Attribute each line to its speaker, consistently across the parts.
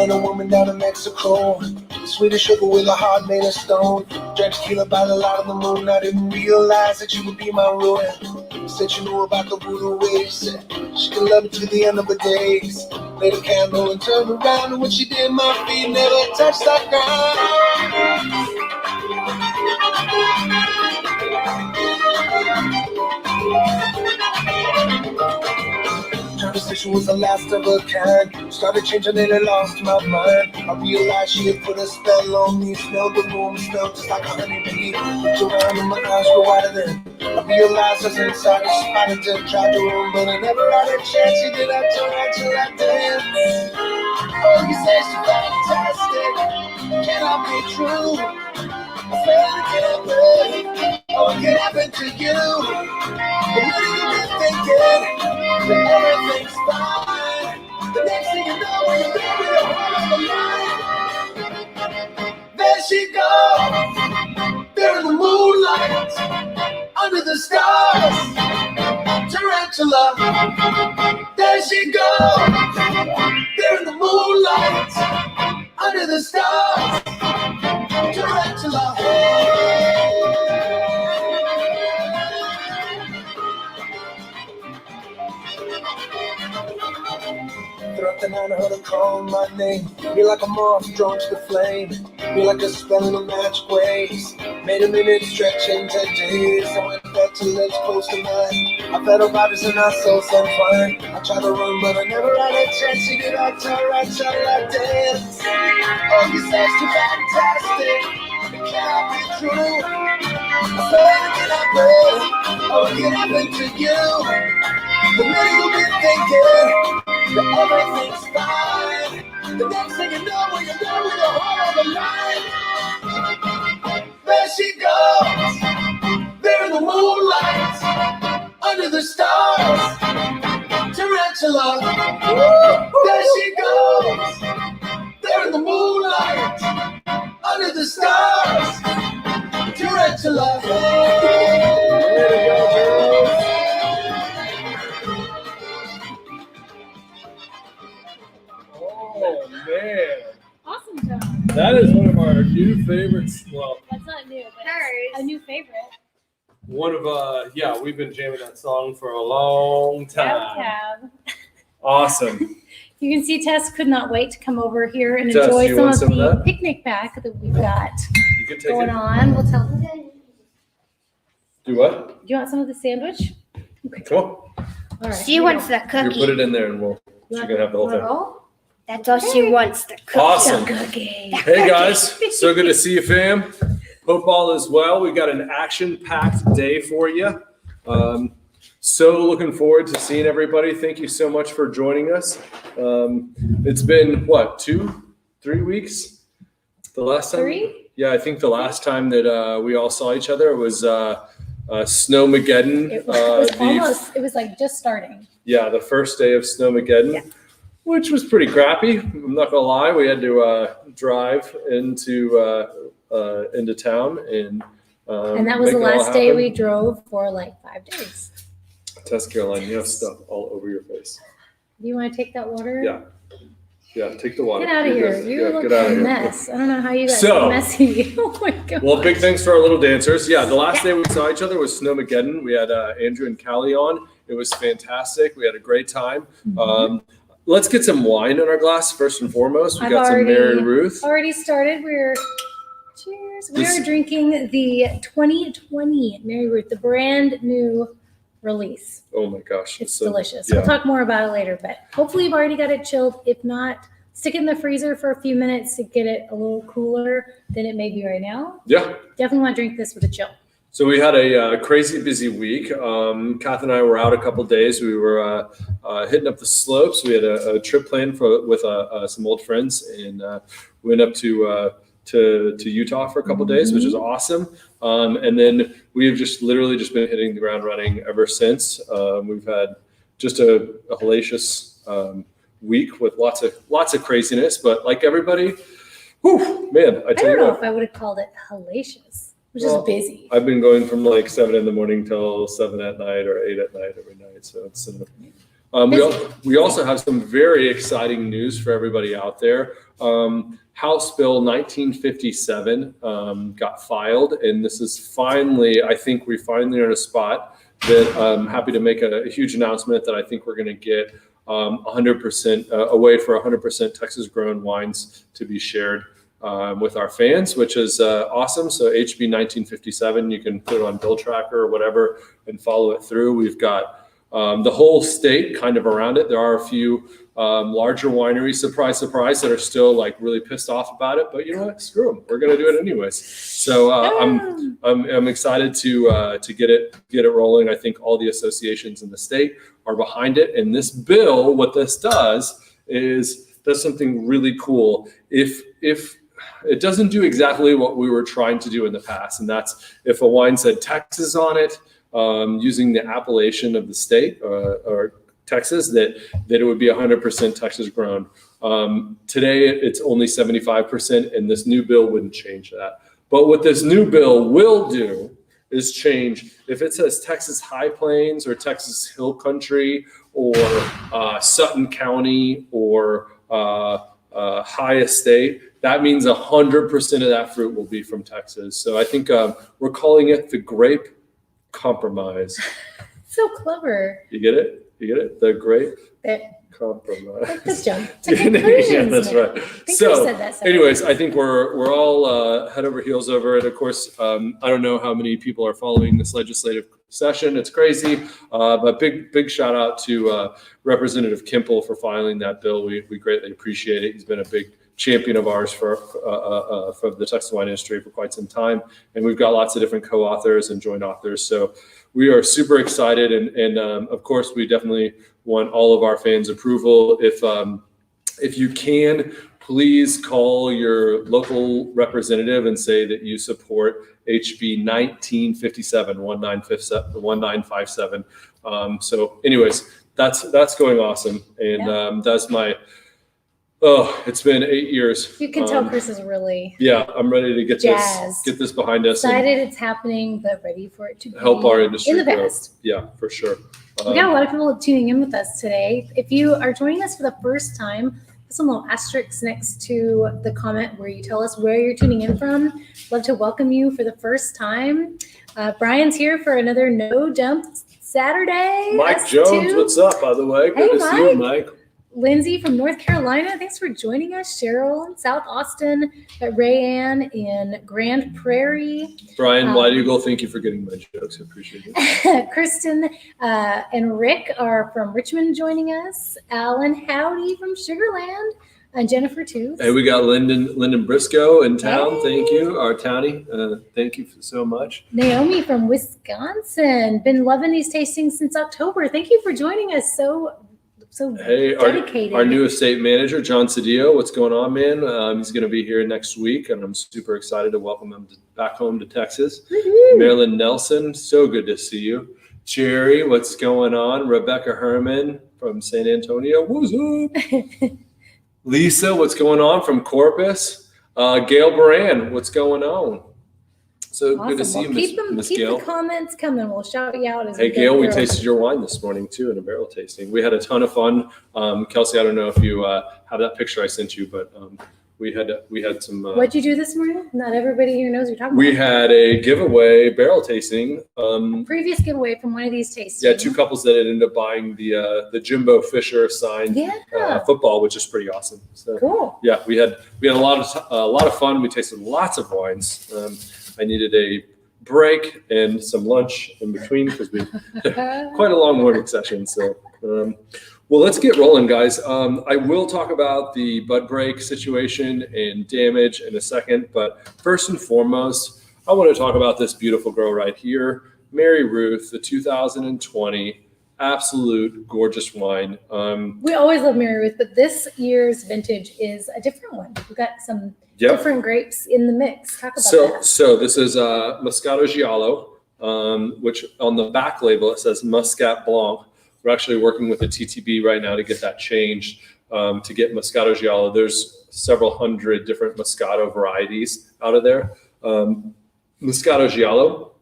Speaker 1: met a woman down in Mexico. Sweet as sugar with a heart made of stone. Drank tequila by the light of the moon. I didn't realize that she would be my ruin. Said she knew about the voodoo waves. Said she could love me to the end of the days. Lit a candle and turned around, and when she did, my feet never touched the ground. Conversation was the last of her kind. Started changing and I lost my mind. I realized she had put a spell on me. Smelled the room, smelled just like a honeybee. Looked around and my eyes were wider than. I realized I was inside a spider to try to run, but I never had a chance. She did I turn right till I dance. Oh, you say she's fantastic. Can I be true? I said it can happen. Oh, it can happen to you. But what have you been thinking? That everything's fine. The next thing you know, you're there with your heart on the line. There she goes. There in the moonlight. Under the stars. Tarantula. There she goes. There in the moonlight. Under the stars. Tarantula. Throughout the night I heard her call my name. Be like a moth drawn to the flame. Be like a spell in a magic waves. Made a minute stretch into days. I went back to legs close to mine. I felt her bodies and I so fine. I tried to run but I never had a chance. She did I turn right till I dance. Oh, you say she's fantastic. It can't be true. I swear it can happen. Oh, it can happen to you. The minute you've been thinking that everything's fine, the next thing you know, when you're there with your heart on the line, there she goes, there in the moonlight, under the stars, tarantula. There she goes, there in the moonlight, under the stars, tarantula. There you go, girls.
Speaker 2: Oh man!
Speaker 3: Awesome job.
Speaker 2: That is one of our new favorites. Well,
Speaker 3: That's not new, but
Speaker 4: Hers.
Speaker 3: it's a new favorite.
Speaker 2: one of we've been jamming that song for a long time.
Speaker 3: Yeah, we have.
Speaker 2: Awesome.
Speaker 3: You can see Tess could not wait to come over here and
Speaker 2: Tess,
Speaker 3: enjoy
Speaker 2: you
Speaker 3: some
Speaker 2: want
Speaker 3: of
Speaker 2: some of
Speaker 3: the
Speaker 2: that?
Speaker 3: picnic pack that we've got
Speaker 2: You can take
Speaker 3: going
Speaker 2: it.
Speaker 3: on. We'll tell them. Do
Speaker 2: Do what?
Speaker 3: you want some of the sandwich? Okay.
Speaker 2: Come on.
Speaker 3: All right.
Speaker 4: She
Speaker 3: here we
Speaker 4: wants
Speaker 3: go.
Speaker 4: the
Speaker 2: You
Speaker 4: cookie.
Speaker 2: put it in there and she can have the whole
Speaker 3: Wanna
Speaker 2: thing.
Speaker 3: roll?
Speaker 4: That's all she wants, the cookie.
Speaker 2: Awesome.
Speaker 3: The cookie.
Speaker 2: Hey guys, so good to see you, fam. Hope all is well. We got an action-packed day for you. So looking forward to seeing everybody. Thank you so much for joining us. It's been what, 2-3 weeks? The last time?
Speaker 3: 3?
Speaker 2: Yeah, I think the last time that we all saw each other was Snowmageddon.
Speaker 3: It was almost. It was like just starting.
Speaker 2: Yeah, the first day of Snowmageddon, which was pretty crappy. I'm not gonna lie. We had to drive into town and
Speaker 3: And that was the
Speaker 2: make it all
Speaker 3: last day
Speaker 2: happen.
Speaker 3: we drove for like 5 days.
Speaker 2: Tess Caroline, you have stuff all over your face.
Speaker 3: Do you want to take that water?
Speaker 2: Yeah, take the water.
Speaker 3: Get out of
Speaker 2: You're
Speaker 3: here.
Speaker 2: good.
Speaker 3: You
Speaker 2: Yeah,
Speaker 3: look
Speaker 2: get out
Speaker 3: a
Speaker 2: of here.
Speaker 3: mess. I don't know how you got
Speaker 2: So-
Speaker 3: so messy. Oh my God.
Speaker 2: Well, big thanks to our little dancers. Yeah, the last day we saw each other was Snowmageddon. We had Andrew and Callie on. It was fantastic. We had a great time. Let's get some wine in our glass first and foremost. We
Speaker 3: I've
Speaker 2: got some
Speaker 3: already-
Speaker 2: Mary Ruth.
Speaker 3: Already started. Cheers. We
Speaker 2: This-
Speaker 3: are drinking the 2020 Mary Ruth, the brand new release.
Speaker 2: Oh my gosh.
Speaker 3: It's
Speaker 2: so-
Speaker 3: delicious.
Speaker 2: Yeah.
Speaker 3: We'll talk more about it later, but hopefully you've already got it chilled. If not, stick it in the freezer for a few minutes to get it a little cooler than it may be right now.
Speaker 2: Yeah.
Speaker 3: Definitely want to drink this with a chill.
Speaker 2: So we had a crazy busy week. Kath and I were out a couple days. We were hitting up the slopes. We had a trip planned with some old friends and went up to Utah for a couple days, which is awesome. And then we've just literally just been hitting the ground running ever since. We've had just a hellacious week with lots of craziness, but like everybody, whew, man, I
Speaker 3: I
Speaker 2: tell
Speaker 3: don't
Speaker 2: you
Speaker 3: know
Speaker 2: what.
Speaker 3: if I would have called it hellacious. It was
Speaker 2: Well,
Speaker 3: just busy.
Speaker 2: I've been going from like 7 in the morning till 7 at night or 8 at night every night. So it's We also have some very exciting news for everybody out there. House Bill 1957 got filed, and this is finally, I think we finally are in a spot that I'm happy to make a huge announcement that I think we're going to get 100% a way for 100% Texas grown wines to be shared with our fans, which is awesome. So HB 1957, you can put it on Bill Tracker or whatever and follow it through. We've got the whole state kind of around it. There are a few larger wineries, surprise, surprise, that are still like really pissed off about it. But you know what? Screw them. We're going to do it anyways. So I'm excited to get it rolling. I think all the associations in the state are behind it. And this bill, what this does something really cool. If it doesn't do exactly what we were trying to do in the past, and that's if a wine said Texas on it, using the appellation of the state or Texas, that it would be 100% Texas grown. Today, it's only 75%, and this new bill wouldn't change that. But what this new bill will do is change, if it says Texas High Plains or Texas Hill Country or Sutton County or High Estate, that means 100% of that fruit will be from Texas. So I think we're calling it the grape compromise.
Speaker 3: So clever.
Speaker 2: You get it? You get it? The grape compromise.
Speaker 3: Good job.
Speaker 2: Yeah, that's right. So,
Speaker 3: said that
Speaker 2: anyways, I think we're all head over heels over it. Of course, I don't know how many people are following this legislative session. It's crazy, but big shout out to Representative Kimple for filing that bill. We greatly appreciate it. He's been a big champion of ours for the Texas wine industry for quite some time, and we've got lots of different co-authors and joint authors. So we are super excited, and of course, we definitely want all of our fans' approval. If you can, please call your local representative and say that you support HB 1957. So, anyways, that's going awesome, and that's my. Oh, it's been 8 years.
Speaker 3: You can tell Chris is really
Speaker 2: I'm ready to get this behind us.
Speaker 3: Excited it's happening, but ready for it to
Speaker 2: help our industry
Speaker 3: in the
Speaker 2: grow.
Speaker 3: past.
Speaker 2: Yeah, for sure.
Speaker 3: We got a lot of people tuning in with us today. If you are joining us for the first time, there's some little asterisks next to the comment where you tell us where you're tuning in from. Love to welcome you for the first time. Brian's here for another No Dump Saturday.
Speaker 2: Mike Jones, what's up, by the way? Good to see you, Mike.
Speaker 3: Lindsay from North Carolina, thanks for joining us. Cheryl in South Austin, Rayanne in Grand Prairie.
Speaker 2: Brian White Eagle, thank you for getting my jokes. I appreciate it.
Speaker 3: Kristen and Rick are from Richmond joining us. Alan Howdy from Sugarland. And Jennifer too.
Speaker 2: Hey, we got Lyndon Briscoe in town. Hey. Thank you, our townie. Thank you so much.
Speaker 3: Naomi from Wisconsin. Been loving these tastings since October. Thank you for joining us. So
Speaker 2: hey,
Speaker 3: dedicated.
Speaker 2: Our new estate manager, John Cedillo, what's going on, man? He's going to be here next week, and I'm super excited to welcome him back home to Texas.
Speaker 3: Woo-hoo.
Speaker 2: Marilyn Nelson, so good to see you. Jerry, what's going on? Rebecca Herman from San Antonio, what's up? Lisa, what's going on from Corpus? Gail Baran, what's going on? So awesome. Good to see you, Miss Gail.
Speaker 3: Keep the comments coming. We'll shout you out.
Speaker 2: Hey, Gail, we tasted your wine this morning, too, in a barrel tasting. We had a ton of fun. Kelsey, I don't know if you have that picture I sent you, but we had some.
Speaker 3: What'd you do this morning? Not everybody here knows what you're talking
Speaker 2: about. We
Speaker 3: about.
Speaker 2: had a giveaway barrel tasting.
Speaker 3: Previous giveaway from one of these tastings.
Speaker 2: Yeah, two couples that ended up buying the Jimbo Fisher signed football, which is pretty awesome. So,
Speaker 3: cool.
Speaker 2: Yeah, we had a lot of fun. We tasted lots of wines. I needed a break and some lunch in between because we quite a long morning session. So, well, let's get rolling, guys. I will talk about the bud break situation and damage in a second, but first and foremost, I want to talk about this beautiful girl right here, Mary Ruth, the 2020 absolute gorgeous wine.
Speaker 3: We always love Mary Ruth, but this year's vintage is a different one. We've got some different grapes in the mix. Talk about that.
Speaker 2: So this is Moscato Giallo, which on the back label it says Muscat Blanc. We're actually working with the TTB right now to get that changed to get Moscato Giallo. There's several hundred different Moscato varieties out of there. Moscato Giallo,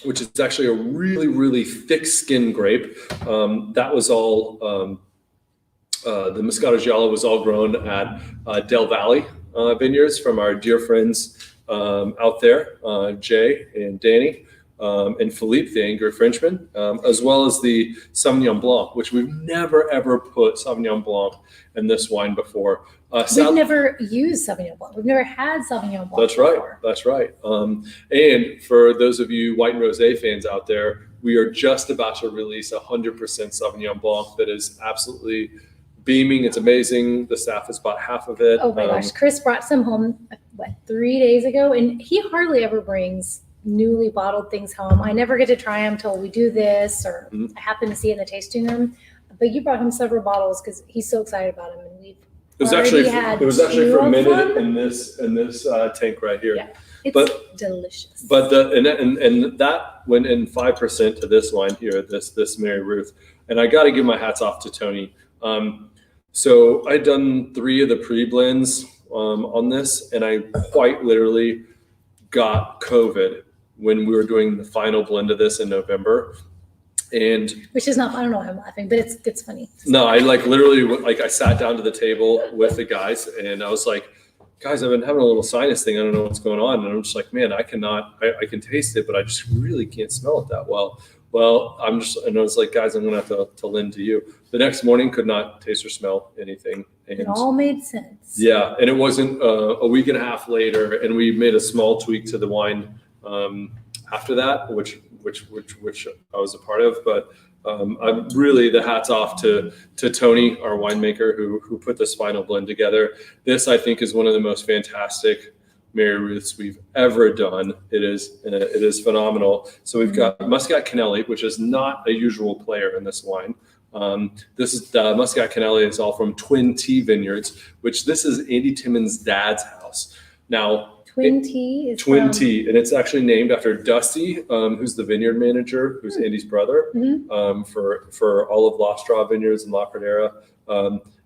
Speaker 2: which is actually a really, really thick skin grape. That was all, the Moscato Giallo was all grown at Del Valle Vineyards from our dear friends out there, Jay and Danny. And Philippe, the Angry Frenchman, as well as the Sauvignon Blanc, which we've never, ever put Sauvignon Blanc in this wine before.
Speaker 3: We've never used Sauvignon Blanc. We've never had Sauvignon Blanc before.
Speaker 2: That's right. And for those of you white and rosé fans out there, we are just about to release 100% Sauvignon Blanc that is absolutely beaming. It's amazing. The staff has bought half of it.
Speaker 3: Oh my gosh. Chris brought some home, 3 days ago? And he hardly ever brings newly bottled things home. I never get to try them till we do this, or I happen to see it in the tasting room. But you brought him several bottles because he's so excited about them, and
Speaker 2: it was actually fermented in this tank right here.
Speaker 3: Yeah, it's delicious.
Speaker 2: But and that went in 5% to this wine here, this Mary Ruth, and I got to give my hats off to Tony. So I'd done 3 of the pre-blends on this, and I quite literally got COVID when we were doing the final blend of this in November. And
Speaker 3: which is not, I don't know why I'm laughing, but it's funny.
Speaker 2: No, I literally I sat down to the table with the guys and I was like, guys, I've been having a little sinus thing. I don't know what's going on. And I'm just like, man, I can taste it, but I just really can't smell it that well. Well, and I was like, guys, I'm going to have to lend to you. The next morning, could not taste or smell anything. And
Speaker 3: it all made sense.
Speaker 2: Yeah. And it wasn't a week and a half later. And we made a small tweak to the wine after that, which I was a part of. But I'm really the hats off to Tony, our winemaker, who put this final blend together. This, I think, is one of the most fantastic Mary Ruths we've ever done. It is phenomenal. So we've got Muscat Canelli, which is not a usual player in this wine. This is Muscat Canelli is all from Twin T Vineyards, which this is Andy Timmons' dad's house. Now,
Speaker 3: Twin T,
Speaker 2: and it's actually named after Dusty, who's the vineyard manager, who's Andy's brother, for all of La Straw Vineyards and La Pradera.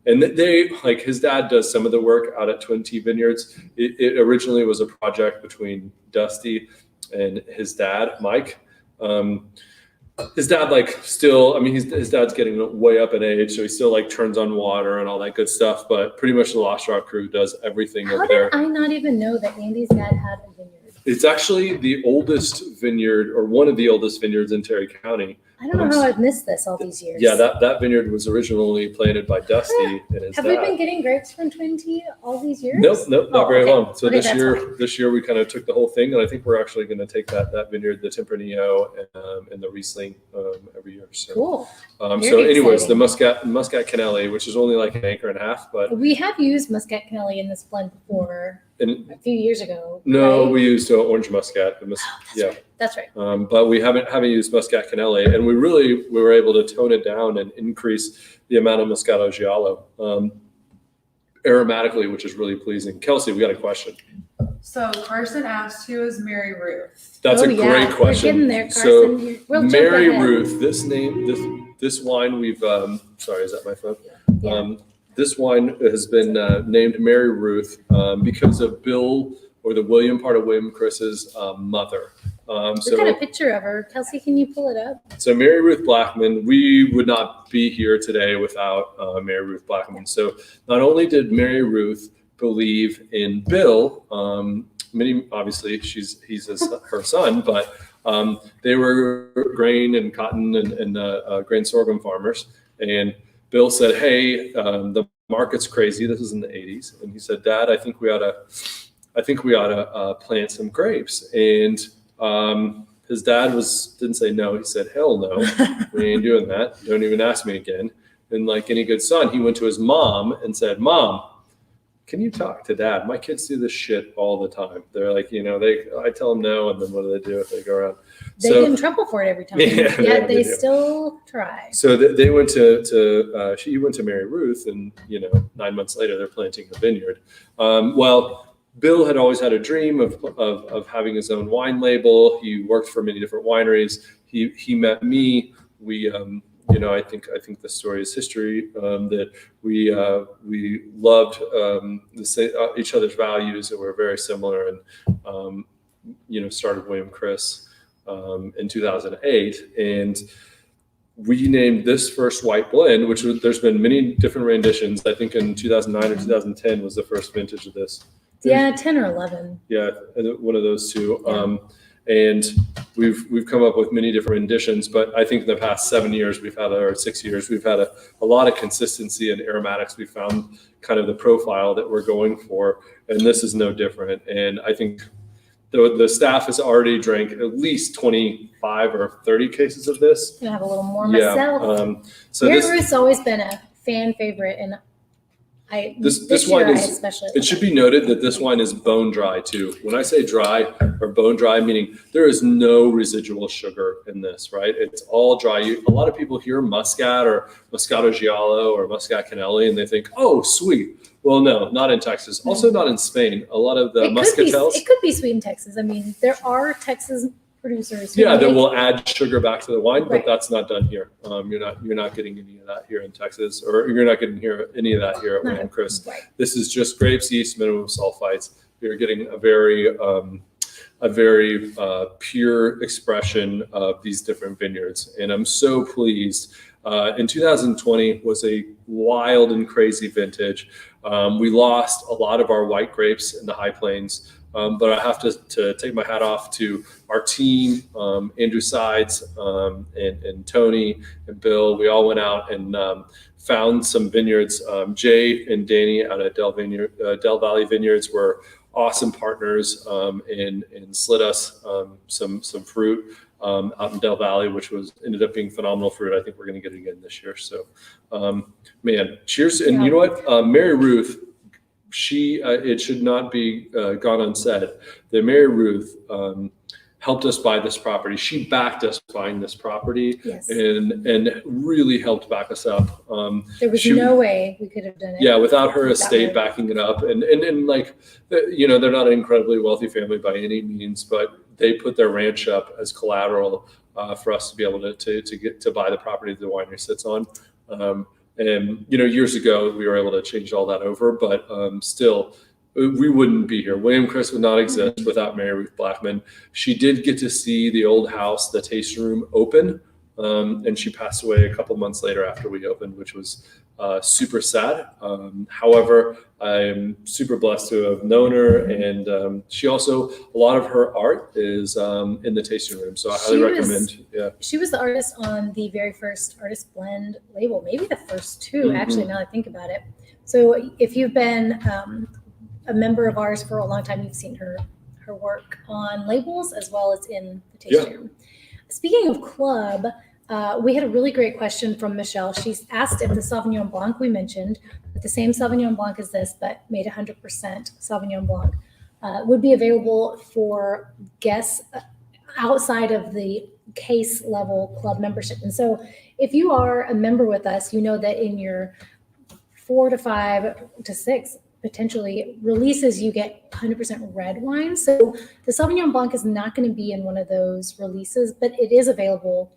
Speaker 2: And they, his dad does some of the work out at Twin T Vineyards. It originally was a project between Dusty and his dad, Mike. His dad, his dad's getting way up in age, so he still turns on water and all that good stuff. But pretty much the La Straw crew does everything over there.
Speaker 3: How did I not even know that Andy's dad had a vineyard?
Speaker 2: It's actually the oldest vineyard, or one of the oldest vineyards in Terry County.
Speaker 3: I don't know how I've missed this all these years.
Speaker 2: Yeah, that vineyard was originally planted by Dusty and his dad.
Speaker 3: Have we been getting grapes from Twin T all these years?
Speaker 2: Nope, not very long. So this year we kind of took the whole thing, and I think we're actually going to take that vineyard, the Tempranillo, and the Riesling every year. So,
Speaker 3: cool.
Speaker 2: Anyways, the Muscat Canelli, which is only an acre and a half, but
Speaker 3: we have used Muscat Canelli in this blend before. A few years ago.
Speaker 2: No,
Speaker 3: right?
Speaker 2: We used orange Muscat.
Speaker 3: That's right.
Speaker 2: But we haven't used Muscat Canelli, and we were able to tone it down and increase the amount of Moscato Giallo aromatically, which is really pleasing. Kelsey, we got a question.
Speaker 5: So Carson asked, "Who is Mary Ruth?"
Speaker 2: That's a great question.
Speaker 3: We're getting there, Carson.
Speaker 2: So Mary Ruth, this wine we've sorry, is that my phone?
Speaker 3: Yeah.
Speaker 2: This wine has been named Mary Ruth because of Bill, or the William part of William Chris's mother.
Speaker 3: We've got a picture of her. Kelsey, can you pull it up?
Speaker 2: So Mary Ruth Blackman, we would not be here today without Mary Ruth Blackman. So not only did Mary Ruth believe in Bill, obviously he's her son, but they were grain and cotton and grain sorghum farmers. And Bill said, "Hey, the market's crazy." This was in the 80s, and he said, "Dad, I think we ought to plant some grapes." And his dad didn't say no. He said, "Hell no, we ain't doing that. Don't even ask me again." And like any good son, he went to his mom and said, "Mom, can you talk to Dad? My kids do this shit all the time. They're like, I tell them no, and then what do? If they go around?
Speaker 3: They get in trouble for it every time. Yeah, they still try.
Speaker 2: So they went to she went to Mary Ruth, and 9 months later they're planting a vineyard. Well, Bill had always had a dream of having his own wine label. He worked for many different wineries. He met me. We I think the story is history, that we loved each other's values, and we're very similar, and started William Chris in 2008, and we named this first white blend, which there's been many different renditions. I think in 2009 or 2010 was the first vintage of this.
Speaker 3: Yeah, 10 or 11.
Speaker 2: Yeah, one of those two.
Speaker 3: Yeah.
Speaker 2: And we've come up with many different renditions, but I think in the past 7 years or 6 years, we've had a lot of consistency in aromatics. We found kind of the profile that we're going for, and this is no different. And I think the staff has already drank at least 25 or 30 cases of this.
Speaker 3: I'm gonna have a little more myself.
Speaker 2: So
Speaker 3: Mary Ruth's always been a fan favorite, and
Speaker 2: this wine it should be noted that this wine is bone dry too. When I say dry or bone dry, meaning there is no residual sugar in this, right? It's all dry. A lot of people hear Muscat or Moscato Giallo or Muscat Canelli and they think, oh, sweet. Well, no, not in Texas. Also not in Spain. A lot of the Muscatels.
Speaker 3: It could be sweet in Texas. I mean, there are Texas producers.
Speaker 2: Yeah, that will add sugar back to the wine,
Speaker 3: Right.
Speaker 2: but that's not done here. You're not getting any of that here in Texas, or you're not getting any of that here at William Chris.
Speaker 3: Right.
Speaker 2: This is just grapes, yeast, minimum sulfites. You're getting a very pure expression of these different vineyards, and I'm so pleased. In 2020 was a wild and crazy vintage. We lost a lot of our white grapes in the high plains. But I have to take my hat off to our team, Andrew Sides, and Tony and Bill. We all went out and found some vineyards. Jay and Danny out at Del Valley Vineyards were awesome partners and slid us some fruit out in Del Valley, which ended up being phenomenal fruit. I think we're going to get it again this year. So, man, cheers. And you know what? Mary Ruth, it should not be gone unsaid that Mary Ruth helped us buy this property. She backed us buying this property.
Speaker 3: Yes.
Speaker 2: and really helped back us up.
Speaker 3: There was no way we could have done it.
Speaker 2: Yeah, without her estate backing it up. And like, they're not an incredibly wealthy family by any means, but they put their ranch up as collateral for us to be able to get to buy the property that the winery sits on. And, years ago, we were able to change all that over, but still, we wouldn't be here. William Chris would not exist without Mary Ruth Blackman. She did get to see the old house, the tasting room, open, and she passed away a couple months later after we opened, which was super sad. However, I'm super blessed to have known her, and she also, a lot of her art is in the tasting room, so I highly recommend. Yeah, she
Speaker 3: was the artist on the very first artist blend label, maybe the first two, actually, now that I think about it. So if you've been a member of ours for a long time, you've seen her work on labels as well as in the tasting room. Speaking of club, we had a really great question from Michelle. She's asked if the Sauvignon Blanc we mentioned, the same Sauvignon Blanc as this, but made 100% Sauvignon Blanc, would be available for guests outside of the case level club membership. And so if you are a member with us, you know that in your 4 to 5 to 6 potentially releases, you get 100% red wine. So the Sauvignon Blanc is not going to be in one of those releases, but it is available.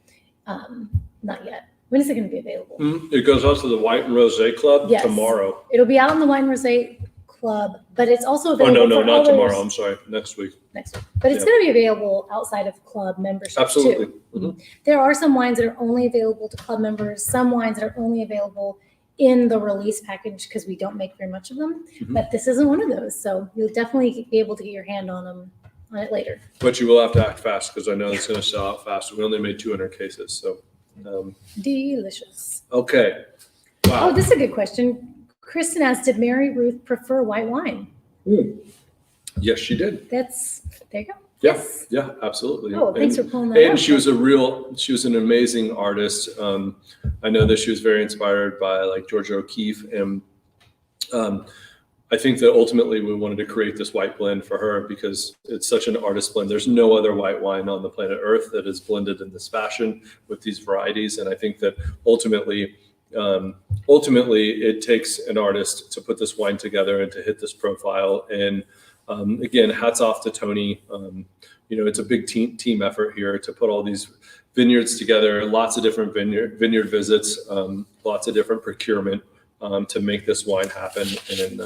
Speaker 3: Not yet. When is it going to be available?
Speaker 2: It goes out to the White and Rosé Club tomorrow.
Speaker 3: It'll be out in the Wine and Rosé Club, but it's also available.
Speaker 2: Oh, no, not tomorrow. I'm sorry. Next week.
Speaker 3: But it's going to be available outside of club membership.
Speaker 2: Absolutely.
Speaker 3: Too. Mm-hmm. There are some wines that are only available to club members, some wines that are only available in the release package because we don't make very much of them. But this isn't one of those. So you'll definitely be able to get your hand on it later.
Speaker 2: But you will have to act fast because I know it's going to sell out fast. We only made 200 cases. So
Speaker 3: delicious.
Speaker 2: Okay. Wow.
Speaker 3: Oh, this is a good question. Kristen asked, did Mary Ruth prefer white wine?
Speaker 2: Yes, she did.
Speaker 3: There you go.
Speaker 2: Yeah, absolutely.
Speaker 3: Oh, thanks for pulling that
Speaker 2: And
Speaker 3: out.
Speaker 2: she was an amazing artist. I know that she was very inspired by like Georgia O'Keeffe, and I think that ultimately we wanted to create this white blend for her because it's such an artist blend. There's no other white wine on the planet Earth that is blended in this fashion with these varieties. And I think that ultimately it takes an artist to put this wine together and to hit this profile. And again, hats off to Tony. It's a big team effort here to put all these vineyards together, lots of different vineyard visits, lots of different procurement to make this wine happen. And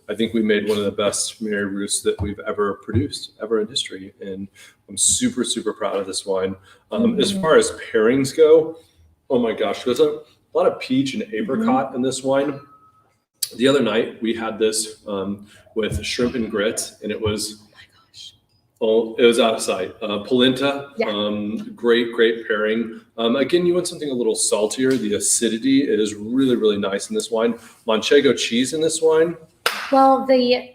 Speaker 2: I think we made one of the best Mary Ruths that we've ever produced, ever in history. And I'm super, super proud of this wine. As far as pairings go, oh my gosh, there's a lot of peach and apricot in this wine. The other night we had this with shrimp and grits, and it was, it was out of sight. Polenta, great pairing. Again, you want something a little saltier. The acidity is really, really nice in this wine. Manchego cheese in this wine.
Speaker 3: Well, I'm
Speaker 2: eating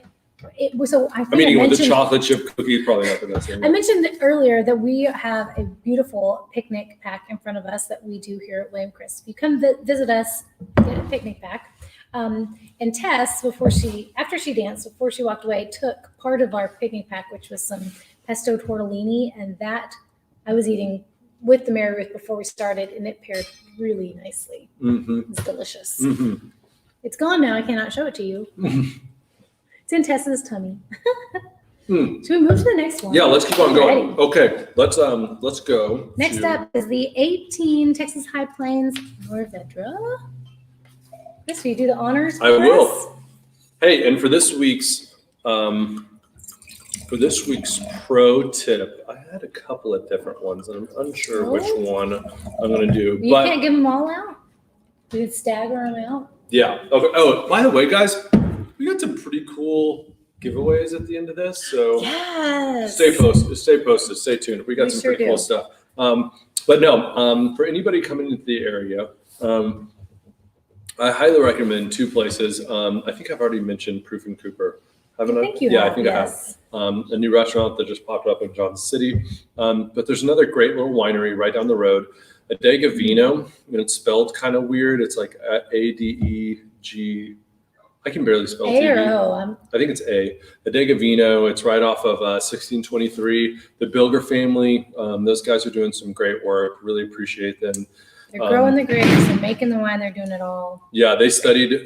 Speaker 2: with the chocolate chip cookie, probably not the best thing.
Speaker 3: I mentioned earlier that we have a beautiful picnic pack in front of us that we do here at William Chris. If you come visit us, get a picnic pack. And Tess, after she danced, before she walked away, took part of our picnic pack, which was some pesto tortellini, and that I was eating with the Mary Ruth before we started, and it paired really nicely. It's delicious. It's gone now. I cannot show it to you. It's in Tessa's tummy. Should we move to the next one?
Speaker 2: Yeah, let's keep on going.
Speaker 3: Ready.
Speaker 2: Okay, let's go.
Speaker 3: Next up is the 18 Texas High Plains Mourvèdre. Chris, will you do the honors?
Speaker 2: I will. Hey, and for this week's pro tip, I had a couple of different ones, and I'm unsure which one I'm going to do.
Speaker 3: You can't give them all out? We could stagger them out?
Speaker 2: Yeah. Okay. Oh, by the way, guys, we got some pretty cool giveaways at the end of this, so
Speaker 3: yes.
Speaker 2: Stay posted, stay tuned. We got some pretty cool stuff. But no, for anybody coming into the area, I highly recommend two places. I think I've already mentioned Proof and Cooper. Haven't I?
Speaker 3: Thank you.
Speaker 2: Yeah, I think I have. A new restaurant that just popped up in Johnson City. But there's another great little winery right down the road, Adega Vino, and it's spelled kind of weird. It's like A-D-E-G. I can barely spell
Speaker 3: A or
Speaker 2: TV.
Speaker 3: O?
Speaker 2: I think it's A. Adega Vino. It's right off of 1623. The Bilger family. Those guys are doing some great work. Really appreciate them.
Speaker 3: They're growing the grapes and making the wine. They're doing it all.
Speaker 2: Yeah, they studied.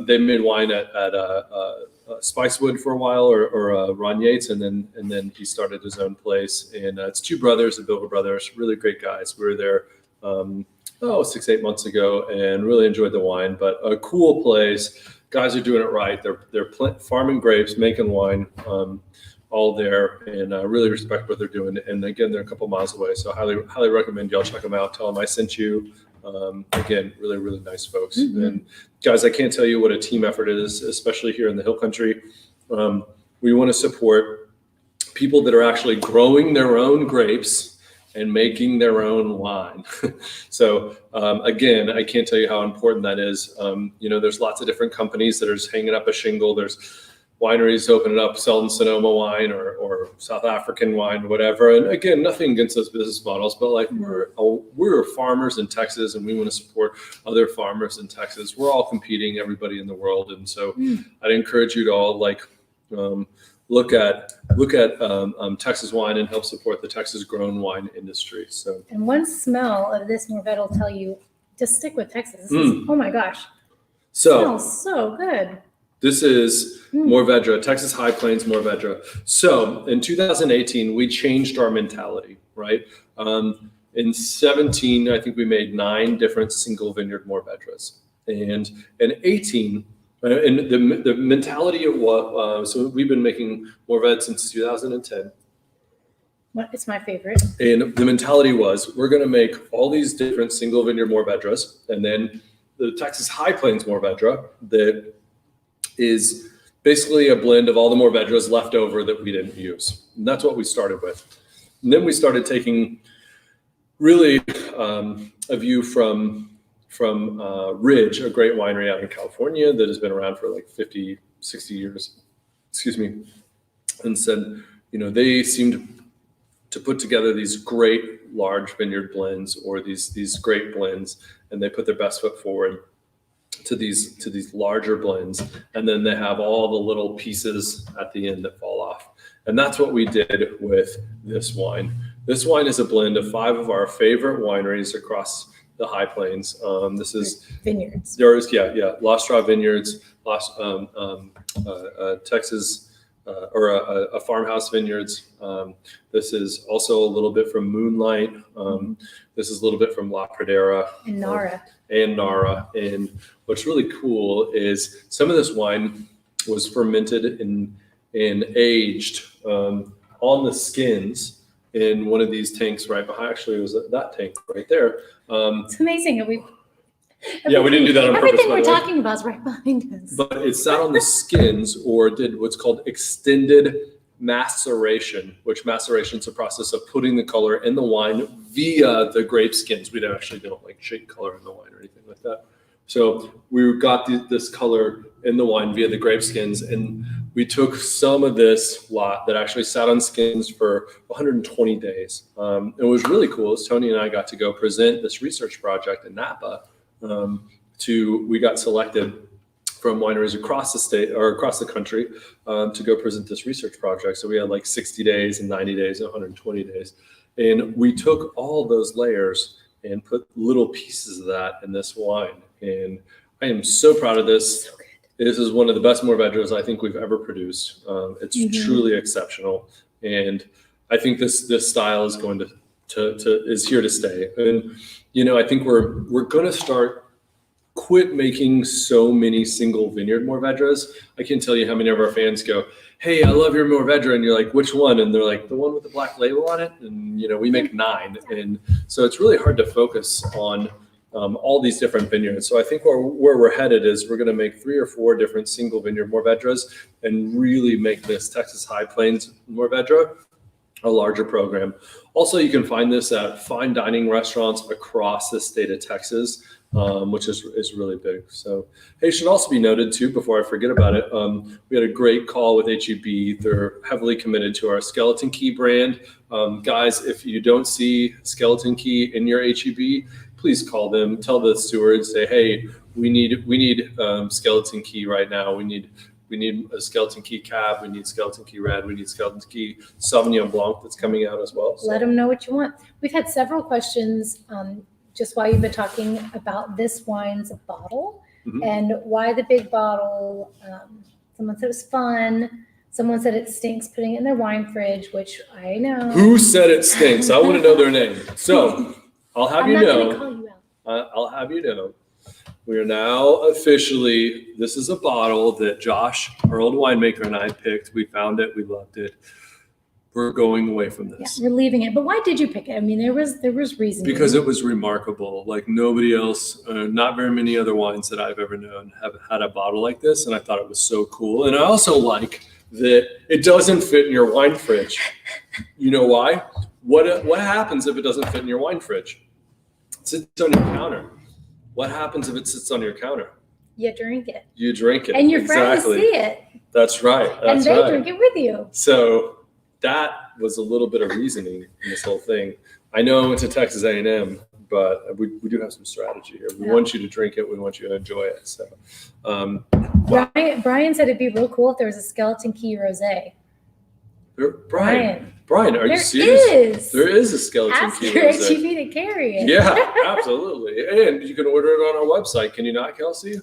Speaker 2: They made wine at Spicewood for a while, or Ron Yates, and then he started his own place. And it's two brothers, the Bilger brothers, really great guys. We were there 6-8 months ago, and really enjoyed the wine. But a cool place. Guys are doing it right. They're farming grapes, making wine, all there, and I really respect what they're doing. And again, they're a couple miles away, so highly recommend y'all check them out. Tell them I sent you. Again, really, really nice folks. And guys, I can't tell you what a team effort it is, especially here in the Hill Country. We want to support people that are actually growing their own grapes and making their own wine. So again, I can't tell you how important that is. There's lots of different companies that are just hanging up a shingle. There's wineries opening up, selling Sonoma wine or South African wine, whatever. And again, nothing against those business models, but like we're farmers in Texas, and we want to support other farmers in Texas. We're all competing, everybody in the world. And so I'd encourage you to all look at Texas wine and help support the Texas grown wine industry. So,
Speaker 3: and one smell of this Mourvèdre will tell you just stick with Texas. This is, oh my gosh, it smells so good.
Speaker 2: This is Mourvèdre, Texas High Plains Mourvèdre. So in 2018, we changed our mentality, right? In 17, I think we made 9 different single vineyard Mourvèdres, and in 18. And the mentality of what, so we've been making Mourvèdre since 2010.
Speaker 3: It's my favorite.
Speaker 2: And the mentality was, we're going to make all these different single vineyard Mourvèdres, and then the Texas High Plains Mourvèdre that is basically a blend of all the Mourvèdres left over that we didn't use. And that's what we started with. And then we started taking really a view from Ridge, a great winery out in California that has been around for like 50, 60 years, and said, they seemed to put together these great large vineyard blends, or these great blends, and they put their best foot forward to these larger blends, and then they have all the little pieces at the end that fall off. And that's what we did with this wine. This wine is a blend of 5 of our favorite wineries across the High Plains. This is
Speaker 3: Vineyards.
Speaker 2: Lost Straw Vineyards, Texas, or Farmhouse Vineyards. This is also a little bit from Moonlight. This is a little bit from La Pradera
Speaker 3: and Nara.
Speaker 2: And what's really cool is some of this wine was fermented and aged on the skins in one of these tanks right behind. Actually, it was that tank right there.
Speaker 3: It's amazing.
Speaker 2: We didn't do that on purpose.
Speaker 3: Everything we're talking about is right behind us.
Speaker 2: But it sat on the skins or did what's called extended maceration, which maceration is a process of putting the color in the wine via the grape skins. We don't like shake color in the wine or anything like that. So we got this color in the wine via the grape skins, and we took some of this lot that actually sat on skins for 120 days. It was really cool. Tony and I got to go present this research project in Napa. We got selected from wineries across the state or across the country to go present this research project. So we had like 60 days and 90 days and 120 days. And we took all those layers and put little pieces of that in this wine. And I am so proud of this.
Speaker 3: So good.
Speaker 2: This is one of the best Mourvèdres I think we've ever produced. It's truly exceptional. And I think this style is going is here to stay. And, I think we're going to quit making so many single vineyard Mourvèdres. I can't tell you how many of our fans go, "Hey, I love your Mourvèdre," and you're like, "Which one?" And they're like, "The one with the black label on it." And we make 9, and so it's really hard to focus on all these different vineyards. So I think where we're headed is we're going to make 3 or 4 different single vineyard Mourvèdres and really make this Texas High Plains Mourvèdre a larger program. Also, you can find this at fine dining restaurants across the state of Texas, which is really big. So, hey, it should also be noted too, before I forget about it, we had a great call with HEB. They're heavily committed to our Skeleton Key brand. Guys, if you don't see Skeleton Key in your HEB, please call them. Tell the steward, say, "Hey, we need Skeleton Key right now. We need a Skeleton Key Cab. We need Skeleton Key Red. We need Skeleton Key Sauvignon Blanc that's coming out as well." So.
Speaker 3: Let them know what you want. We've had several questions just while you've been talking about this wine's bottle and why the big bottle. Someone said it was fun. Someone said it stinks putting it in their wine fridge, which I know.
Speaker 2: Who said it stinks? I want to know their name. So I'll have
Speaker 3: I'm
Speaker 2: you
Speaker 3: not
Speaker 2: know.
Speaker 3: gonna call you out.
Speaker 2: I'll have you know. We are now officially, this is a bottle that Josh, our old winemaker, and I picked. We found it. We loved it. We're going away from this.
Speaker 3: Yeah, we're leaving it. But why did you pick it? I mean, there was reason.
Speaker 2: Because it was remarkable. Like nobody else, not very many other wines that I've ever known have had a bottle like this. And I thought it was so cool. And I also like that it doesn't fit in your wine fridge. You know why? What happens if it doesn't fit in your wine fridge? It sits on your counter. What happens if it sits on your counter?
Speaker 3: You drink it.
Speaker 2: You drink it.
Speaker 3: And your friends see it.
Speaker 2: That's right.
Speaker 3: And they drink it with you.
Speaker 2: So that was a little bit of reasoning in this whole thing. I know I went to Texas A&M, but we do have some strategy here. We want you to drink it. We want you to enjoy it. So,
Speaker 3: Brian said it'd be real cool if there was a Skeleton Key Rosé.
Speaker 2: Brian, are you serious? There is a Skeleton Key Rosé.
Speaker 3: Ask your HEB to carry it.
Speaker 2: Yeah, absolutely. And you can order it on our website. Can you not, Kelsey?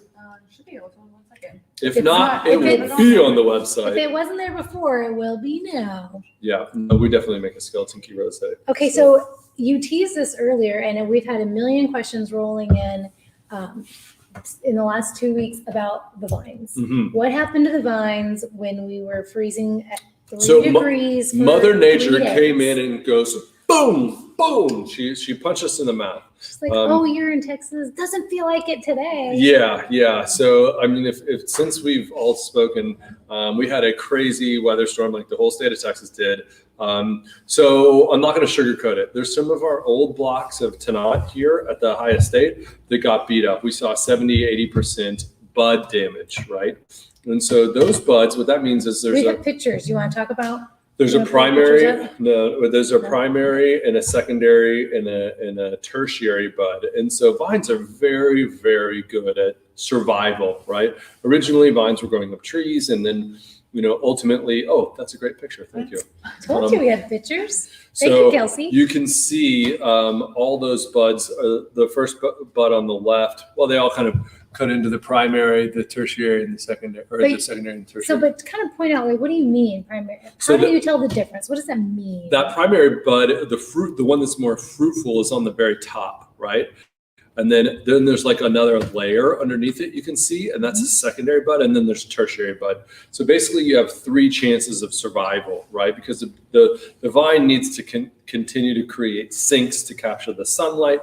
Speaker 5: Should be able to. 1 second.
Speaker 2: If not, it will be on the website.
Speaker 3: If it wasn't there before, it will be now.
Speaker 2: Yeah, no, we definitely make a Skeleton Key Rosé.
Speaker 3: Okay, so you teased this earlier, and we've had a million questions rolling in the last 2 weeks about the vines. What happened to the vines when we were freezing at 3 degrees?
Speaker 2: Mother Nature came in and goes, boom, boom. She punched us in the mouth.
Speaker 3: She's like, "Oh, you're in Texas. Doesn't feel like it today."
Speaker 2: Yeah. So, I mean, if since we've all spoken, we had a crazy weather storm like the whole state of Texas did. So I'm not going to sugarcoat it. There's some of our old blocks of Tannat here at the high estate that got beat up. We saw 70-80% bud damage, right? And so those buds, what that means is
Speaker 3: we have pictures. You want to talk about?
Speaker 2: There's a primary, there's a primary and a secondary and a tertiary bud. And so vines are very, very good at survival, right? Originally, vines were growing up trees, and then, ultimately, that's a great picture. Thank you.
Speaker 3: I told you we had pictures. Thank you, Kelsey.
Speaker 2: You can see all those buds. The first bud on the left, well, they all kind of cut into the primary, the tertiary, and the secondary, the secondary and tertiary.
Speaker 3: So, but kind of point out, what do you mean primary? How do you tell the difference? What does that mean?
Speaker 2: That primary bud, the one that's more fruitful is on the very top, right? And then there's like another layer underneath it you can see, and that's a secondary bud, and then there's tertiary bud. So basically you have 3 chances of survival, right? Because the vine needs to continue to create sinks to capture the sunlight,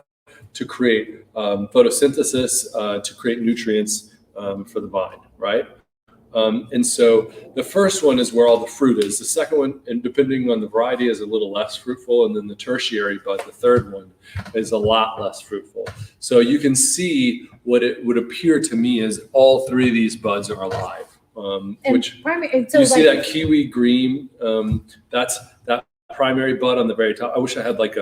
Speaker 2: to create photosynthesis, to create nutrients for the vine, right? And so the first one is where all the fruit is. The second one, and depending on the variety, is a little less fruitful. And then the tertiary bud, the third one, is a lot less fruitful. So you can see what it would appear to me as all 3 of these buds are alive. Which you see that kiwi green, that's that primary bud on the very top. I wish I had like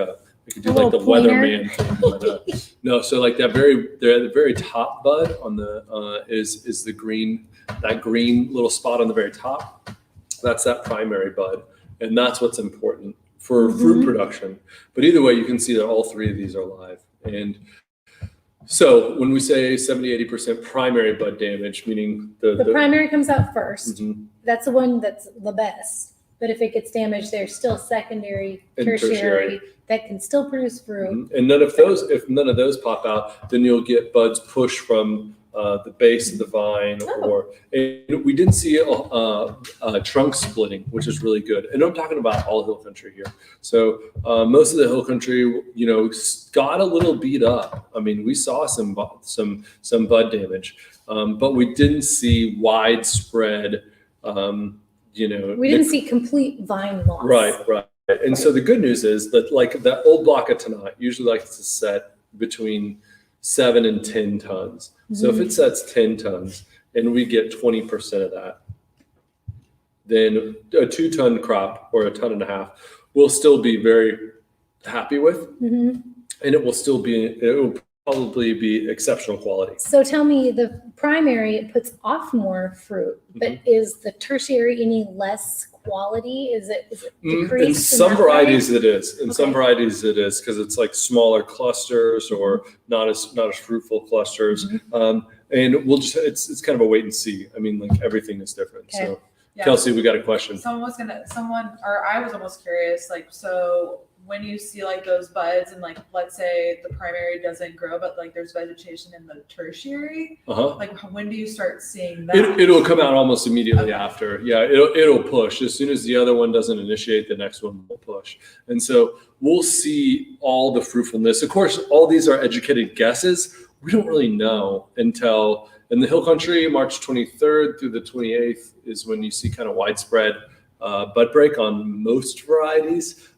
Speaker 2: we could do like the weatherman thing, but no. So like the very top bud on the is the green, that green little spot on the very top. That's that primary bud, and that's what's important for fruit production. But either way, you can see that all 3 of these are live. And so when we say 70-80% primary bud damage, meaning the
Speaker 3: primary comes out first. That's the one that's the best. But if it gets damaged, there's still secondary, tertiary that can still produce fruit.
Speaker 2: And if none of those pop out, then you'll get buds pushed from the base of the vine, and we didn't see a trunk splitting, which is really good. And I'm talking about all hill country here. So most of the hill country, got a little beat up. I mean, we saw some bud damage, but we didn't see widespread. We
Speaker 3: didn't see complete vine loss.
Speaker 2: Right. And so the good news is that like that old block of Tanat usually likes to set between 7 and 10 tons. So if it sets 10 tons and we get 20% of that, then a 2-ton crop or a 1.5 tons we'll still be very happy with, and it will probably be exceptional quality.
Speaker 3: So tell me, the primary, it puts off more fruit, but is the tertiary any less quality? Is it decreased?
Speaker 2: In some varieties it is. In some varieties it is, because it's like smaller clusters or not as fruitful clusters. And we'll just it's kind of a wait and see. I mean, like everything is different. Okay. So Kelsey, we got a question.
Speaker 5: I was almost curious, like, so when you see like those buds and like, let's say the primary doesn't grow, but like there's vegetation in the tertiary, like when do you start seeing that?
Speaker 2: It'll come out almost immediately after. Yeah, it'll push. As soon as the other one doesn't initiate, the next one will push. And so we'll see all the fruitfulness. Of course, all these are educated guesses. We don't really know until in the hill country, March 23rd through the 28th is when you see kind of widespread bud break on most varieties.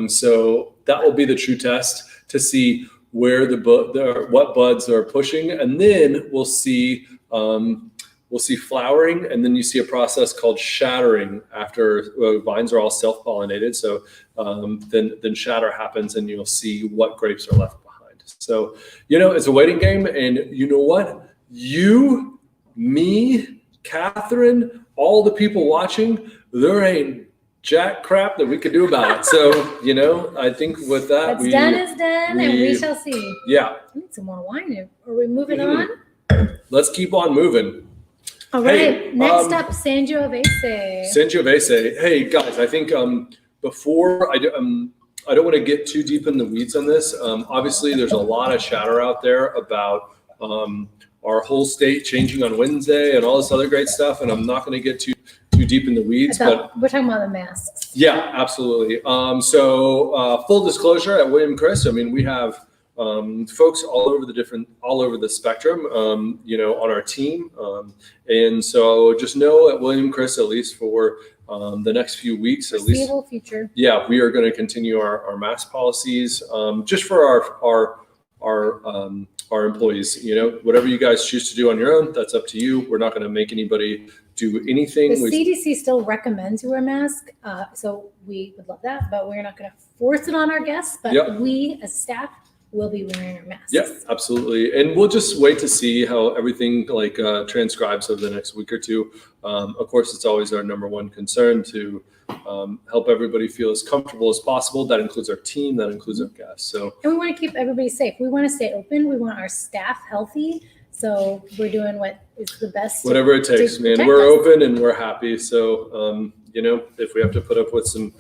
Speaker 2: So that will be the true test to see where what buds are pushing, and then we'll see flowering, and then you see a process called shattering after vines are all self-pollinated. So then shatter happens, and you'll see what grapes are left behind. So it's a waiting game, and you know what? You, me, Catherine, all the people watching, there ain't jack crap that we could do about it. So, I think with that,
Speaker 3: what's done is done, and we shall see.
Speaker 2: Yeah.
Speaker 3: I need some more wine. Are we moving on?
Speaker 2: Let's keep on moving.
Speaker 3: All right. Next up, Sangiovese.
Speaker 2: Sangiovese. Hey guys, I think before I don't want to get too deep in the weeds on this. Obviously, there's a lot of chatter out there about our whole state changing on Wednesday and all this other great stuff, and I'm not going to get too deep in the weeds, but
Speaker 3: we're talking about the masks.
Speaker 2: Yeah, absolutely. So full disclosure, at William Chris, I mean, we have folks all over the spectrum, on our team. And so just know at William Chris, at least for the next few weeks,
Speaker 3: foreseeable future.
Speaker 2: Yeah, we are going to continue our mask policies, just for our employees. Whatever you guys choose to do on your own, that's up to you. We're not going to make anybody do anything.
Speaker 3: The CDC still recommends you wear a mask, so we would love that, but we're not going to force it on our guests. But we, as staff, will be wearing our masks.
Speaker 2: Yeah, absolutely. And we'll just wait to see how everything transcribes over the next week or two. Of course, it's always our number one concern to help everybody feel as comfortable as possible. That includes our team, that includes our guests. And
Speaker 3: we want to keep everybody safe. We want to stay open. We want our staff healthy. So we're doing what is the best.
Speaker 2: Whatever it takes, man. We're open and we're happy. So, if we have to put up with some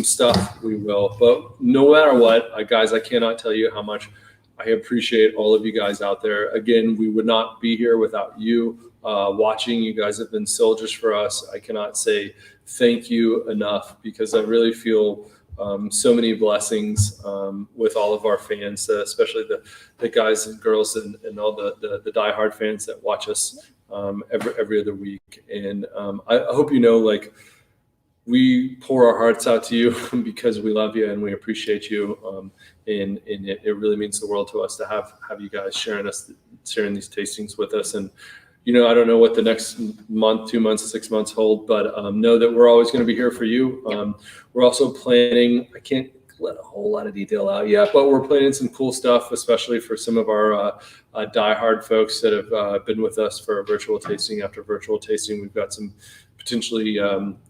Speaker 2: stuff, we will. But no matter what, guys, I cannot tell you how much I appreciate all of you guys out there. Again, we would not be here without you watching. You guys have been soldiers for us. I cannot say thank you enough, because I really feel so many blessings with all of our fans, especially the guys and girls and all the diehard fans that watch us every other week. And I hope you know, like, we pour our hearts out to you because we love you and we appreciate you. And it really means the world to us to have you guys sharing these tastings with us. And, you know, I don't know what the next month, 2 months, 6 months hold, but know that we're always going to be here for you. We're also planning, I can't let a whole lot of detail out yet, but we're planning some cool stuff, especially for some of our diehard folks that have been with us for virtual tasting after virtual tasting. We've got some potentially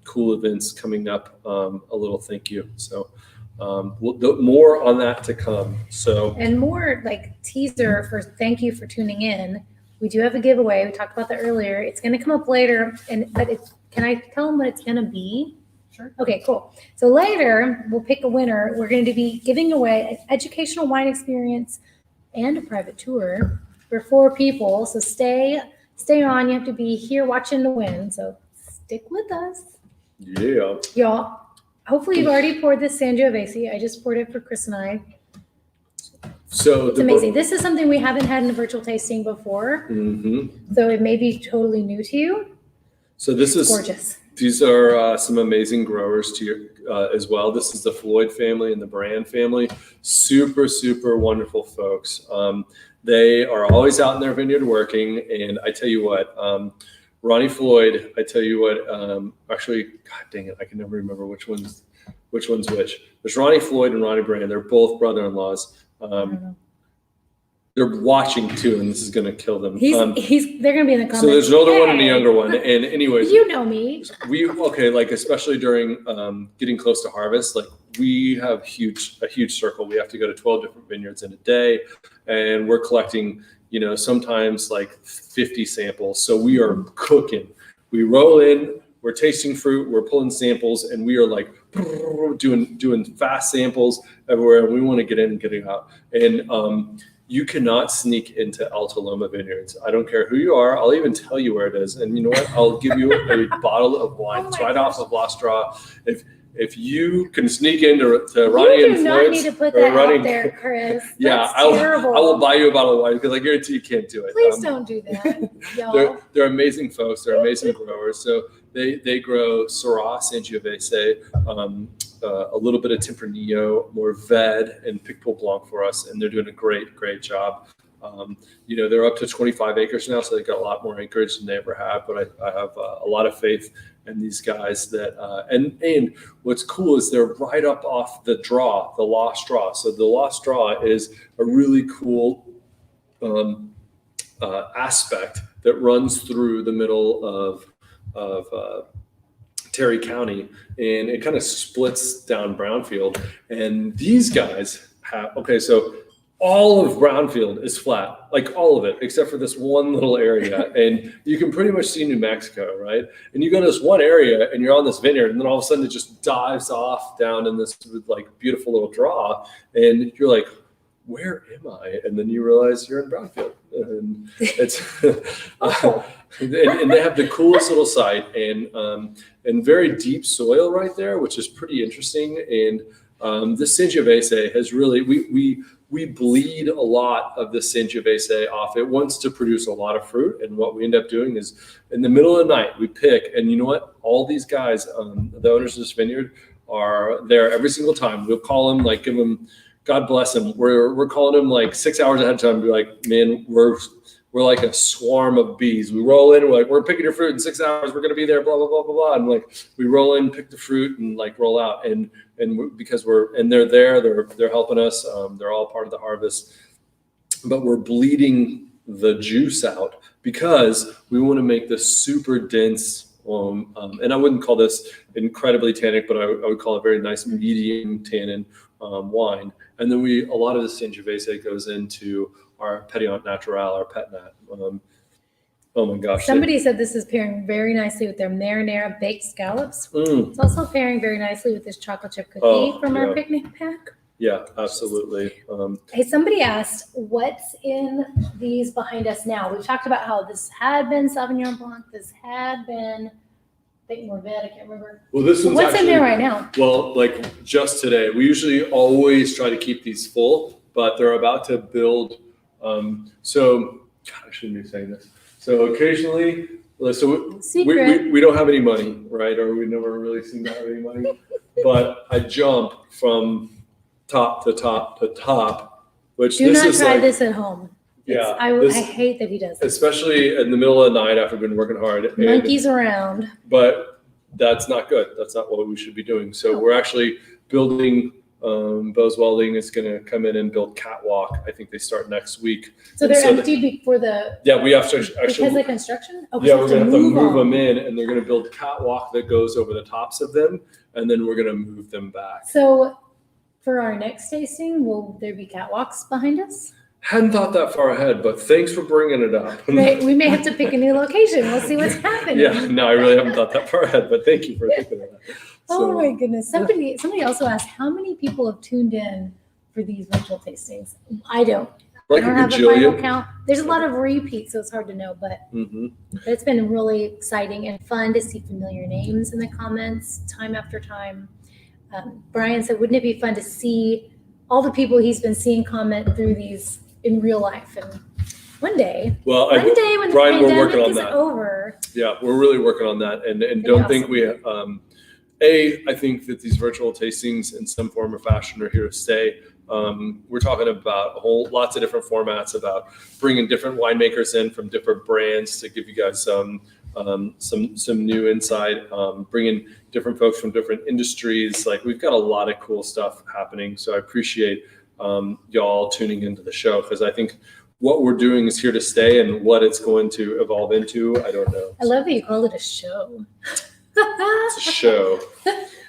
Speaker 2: cool events coming up. A little thank you. So more on that to come. So, and
Speaker 3: more like teaser for thank you for tuning in. We do have a giveaway. We talked about that earlier. It's going to come up later, can I tell them what it's going to be?
Speaker 5: Sure.
Speaker 3: Okay, cool. So later we'll pick a winner. We're going to be giving away an educational wine experience and a private tour for 4 people. So stay on. You have to be here watching to win. So stick with us.
Speaker 2: Yeah.
Speaker 3: Y'all, hopefully you've already poured this Sangiovese. I just poured it for Chris and I.
Speaker 2: So
Speaker 3: it's amazing. This is something we haven't had in a virtual tasting before.
Speaker 2: Mm-hmm.
Speaker 3: So it may be totally new to you.
Speaker 2: So this is
Speaker 3: gorgeous.
Speaker 2: These are some amazing growers to you as well. This is the Floyd family and the Brand family. Super, super wonderful folks. They are always out in their vineyard working. And I tell you what, Ronnie Floyd, I tell you what, actually, God dang it, I can never remember which one's which. There's Ronnie Floyd and Ronnie Brand. They're both brother-in-laws. They're watching too, and this is going to kill them.
Speaker 3: They're going to be in the comments.
Speaker 2: So there's an older one and a younger one. And anyways,
Speaker 3: you know me.
Speaker 2: Like especially during getting close to harvest, like we have a huge circle. We have to go to 12 different vineyards in a day, and we're collecting, you know, sometimes like 50 samples. So we are cooking. We roll in, we're tasting fruit, we're pulling samples, and we are like doing fast samples everywhere. And we want to get in and get it out. And you cannot sneak into Alta Loma Vineyards. I don't care who you are. I'll even tell you where it is. And you know what? I'll give you a bottle of wine. It's right off of La Straw. If you can sneak into Ronnie and Floyd's,
Speaker 3: you do not need to put that out there, Chris.
Speaker 2: Yeah, I will buy you a bottle of wine because I guarantee you can't do it.
Speaker 3: Please don't do that, y'all.
Speaker 2: They're amazing folks. They're amazing growers. So they grow Syrah, Sangiovese, a little bit of Tempranillo, Mourvèdre, and Picpoul Blanc for us, and they're doing a great job. You know, they're up to 25 acres now, so they've got a lot more acreage than they ever have. But I have a lot of faith in these guys that, and what's cool is they're right up off the draw, the La Straw. So the La Straw is a really cool aspect that runs through the middle of Terry County, and it kind of splits down Brownfield. And these guys have, so all of Brownfield is flat, like all of it, except for this one little area. And you can pretty much see New Mexico, right? And you go to this one area and you're on this vineyard, and then all of a sudden it just dives off down in this like beautiful little draw. And you're like, where am I? And then you realize you're in Brownfield. And it's and they have the coolest little site and very deep soil right there, which is pretty interesting. And this Sangiovese has really, we bleed a lot of this Sangiovese off. It wants to produce a lot of fruit, and what we end up doing is in the middle of the night we pick, and you know what? All these guys, the owners of this vineyard, are there every single time. We'll call them, like, give them, God bless them. We're calling them like 6 hours ahead of time. Be like, man, we're like a swarm of bees. We roll in, we're like, we're picking your fruit in 6 hours. We're going to be there, blah, blah, blah, blah, blah. And like, we roll in, pick the fruit, and like roll out. And because they're there, they're helping us. They're all part of the harvest, but we're bleeding the juice out because we want to make this super dense. And I wouldn't call this incredibly tannic, but I would call it very nice medium tannin wine. And then a lot of the Sangiovese goes into our Pétillant Natural, our Pet Nat. Oh my gosh.
Speaker 3: Somebody said this is pairing very nicely with their marinara baked scallops. It's also pairing very nicely with this chocolate chip cookie from our picnic pack.
Speaker 2: Yeah, absolutely.
Speaker 3: Hey, somebody asked, what's in these behind us now? We've talked about how this had been Sauvignon Blanc, this had been, I think Mourvèdre, I can't remember.
Speaker 2: Well, this one's
Speaker 3: what's
Speaker 2: actually,
Speaker 3: in there right now?
Speaker 2: Well, like just today, we usually always try to keep these full, but they're about to build. So, God, I shouldn't be saying this. So occasionally, so we don't have any money, right? Or we never really seem to have any money. But I jump from top to top to top, which
Speaker 3: Do
Speaker 2: this
Speaker 3: not
Speaker 2: is
Speaker 3: try
Speaker 2: like,
Speaker 3: this at home.
Speaker 2: Yeah,
Speaker 3: I hate that he does this.
Speaker 2: Especially in the middle of the night after I've been working hard.
Speaker 3: Monkeys around.
Speaker 2: But that's not good. That's not what we should be doing. So we're actually building. Bose Welding is going to come in and build catwalk. I think they start next week.
Speaker 3: So they're empty before the.
Speaker 2: Yeah, we have to actually.
Speaker 3: Because of construction? Oh,
Speaker 2: yeah, we're going to have to move them in, and they're going to build catwalk that goes over the tops of them, and then we're going to move them back.
Speaker 3: So for our next tasting, will there be catwalks behind us?
Speaker 2: Hadn't thought that far ahead, but thanks for bringing it up.
Speaker 3: We may have to pick a new location. We'll see what's happening.
Speaker 2: Yeah, no, I really haven't thought that far ahead, but thank you for thinking of that.
Speaker 3: Oh my goodness. Somebody also asked, how many people have tuned in for these virtual tastings? I don't.
Speaker 2: Like
Speaker 3: I don't have a final count. There's a lot of repeats, so it's hard to know, but it's been really exciting and fun to see familiar names in the comments time after time. Brian said, wouldn't it be fun to see all the people he's been seeing comment through these in real life? And one day when
Speaker 2: Brian,
Speaker 3: the pandemic is over.
Speaker 2: Yeah, we're really working on that, and don't think we. I think that these virtual tastings in some form or fashion are here to stay. We're talking about lots of different formats, about bringing different winemakers in from different brands to give you guys some new insight, bringing different folks from different industries. Like, we've got a lot of cool stuff happening. So I appreciate y'all tuning into the show, because I think what we're doing is here to stay, and what it's going to evolve into, I don't know.
Speaker 3: I love that you called it a show.
Speaker 2: It's a show.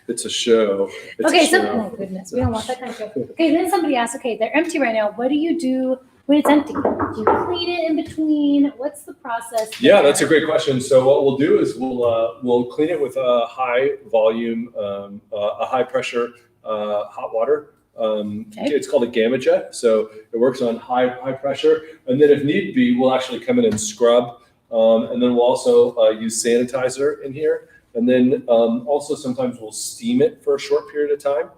Speaker 2: It's a show.
Speaker 3: Oh goodness, we don't want that kind of show. Okay, then somebody asked, okay, they're empty right now. What do you do when it's empty? Do you clean it in between? What's the process there?
Speaker 2: Yeah, that's a great question. So what we'll do is we'll clean it with a high volume, a high pressure hot water. It's called a gamma jet. So it works on high pressure. And then if need be, we'll actually come in and scrub. And then we'll also use sanitizer in here. And then also sometimes we'll steam it for a short period of time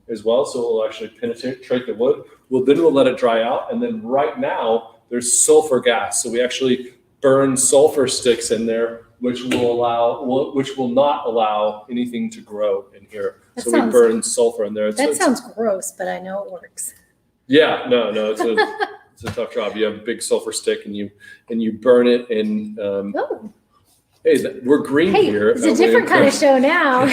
Speaker 2: as well. So it'll actually penetrate the wood. We'll let it dry out. And then right now there's sulfur gas. So we actually burn sulfur sticks in there, which will not allow anything to grow in here. We burn sulfur in there.
Speaker 3: That sounds gross, but I know it works.
Speaker 2: Yeah, no, it's a tough job. You have a big sulfur stick and you burn it and hey, we're green here.
Speaker 3: It's a different kind of show now.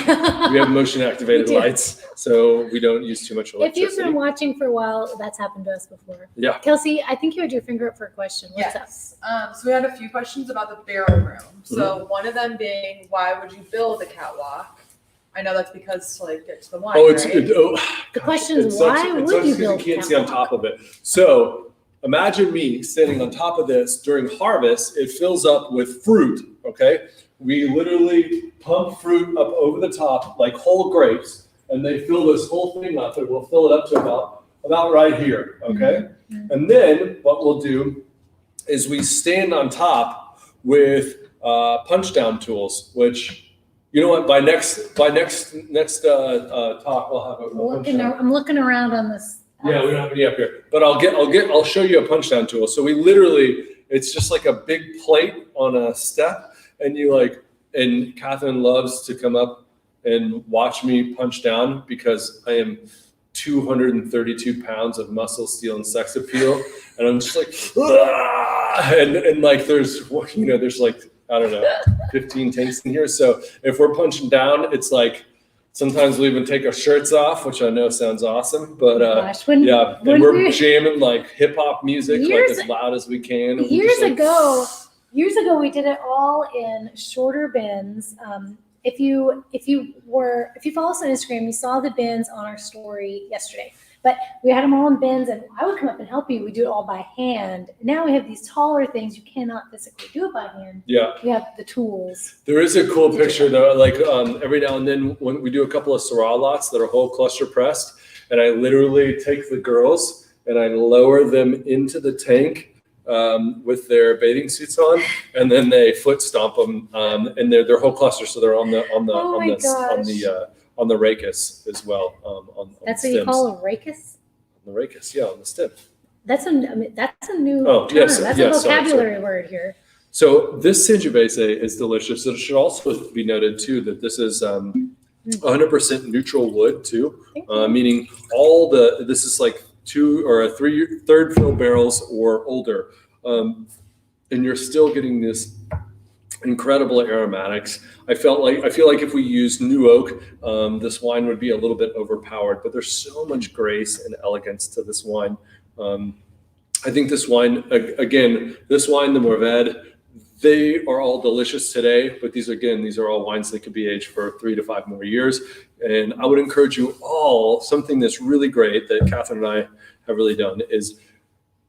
Speaker 2: We have motion activated lights, so we don't use too much electricity.
Speaker 3: If you've been watching for a while, that's happened to us before.
Speaker 2: Yeah.
Speaker 3: Kelsey, I think you had your finger up for a question. What's up?
Speaker 5: So we had a few questions about the barrel room. So one of them being, why would you build a catwalk? I know that's because to get to the wine.
Speaker 3: The question is, why would you build a catwalk?
Speaker 2: You can't see on top of it. So imagine me standing on top of this during harvest. It fills up with fruit. Okay, we literally pump fruit up over the top like whole grapes, and they fill this whole thing up, and we'll fill it up to about right here. Okay, and then what we'll do is we stand on top with punch down tools, which, you know what, by next talk we'll have
Speaker 3: I'm looking around on this.
Speaker 2: Yeah, we don't have any up here, but I'll show you a punch down tool. So we literally, it's just like a big plate on a step, and and Katharine loves to come up and watch me punch down, because I am 232 pounds of muscle, steel, and sex appeal, and I'm just like, and there's like, I don't know, 15 tanks in here. So if we're punching down, it's like, sometimes we even take our shirts off, which I know sounds awesome, but and we're jamming like hip hop music as loud as we can.
Speaker 3: Years ago, we did it all in shorter bins. If you follow us on Instagram, you saw the bins on our story yesterday. But we had them all in bins, and I would come up and help you. We do it all by hand. Now we have these taller things. You cannot physically do it by hand. Yeah. We have the tools.
Speaker 2: There is a cool picture though. Like every now and then when we do a couple of Syrah lots that are whole cluster pressed, and I literally take the girls and I lower them into the tank with their bathing suits on, and then they foot stomp them, and they're whole cluster, so they're on the rachis as well.
Speaker 3: That's
Speaker 2: the
Speaker 3: what you
Speaker 2: stems.
Speaker 3: call a rachis?
Speaker 2: On the rachis, yeah, on the stem.
Speaker 3: That's a new term.
Speaker 2: Yes,
Speaker 3: That's
Speaker 2: yes,
Speaker 3: a
Speaker 2: sorry.
Speaker 3: vocabulary word here.
Speaker 2: So this Sangiovese is delicious. It should also be noted too that this is 100% neutral wood too, meaning this is like 2 or 3 third fill barrels or older, and you're still getting this incredible aromatics. I feel like if we used new oak, this wine would be a little bit overpowered, but there's so much grace and elegance to this wine. I think this wine, again, the Mourvèdre, they are all delicious today, but these are all wines that could be aged for 3 to 5 more years. And I would encourage you all, something that's really great that Katharine and I have really done is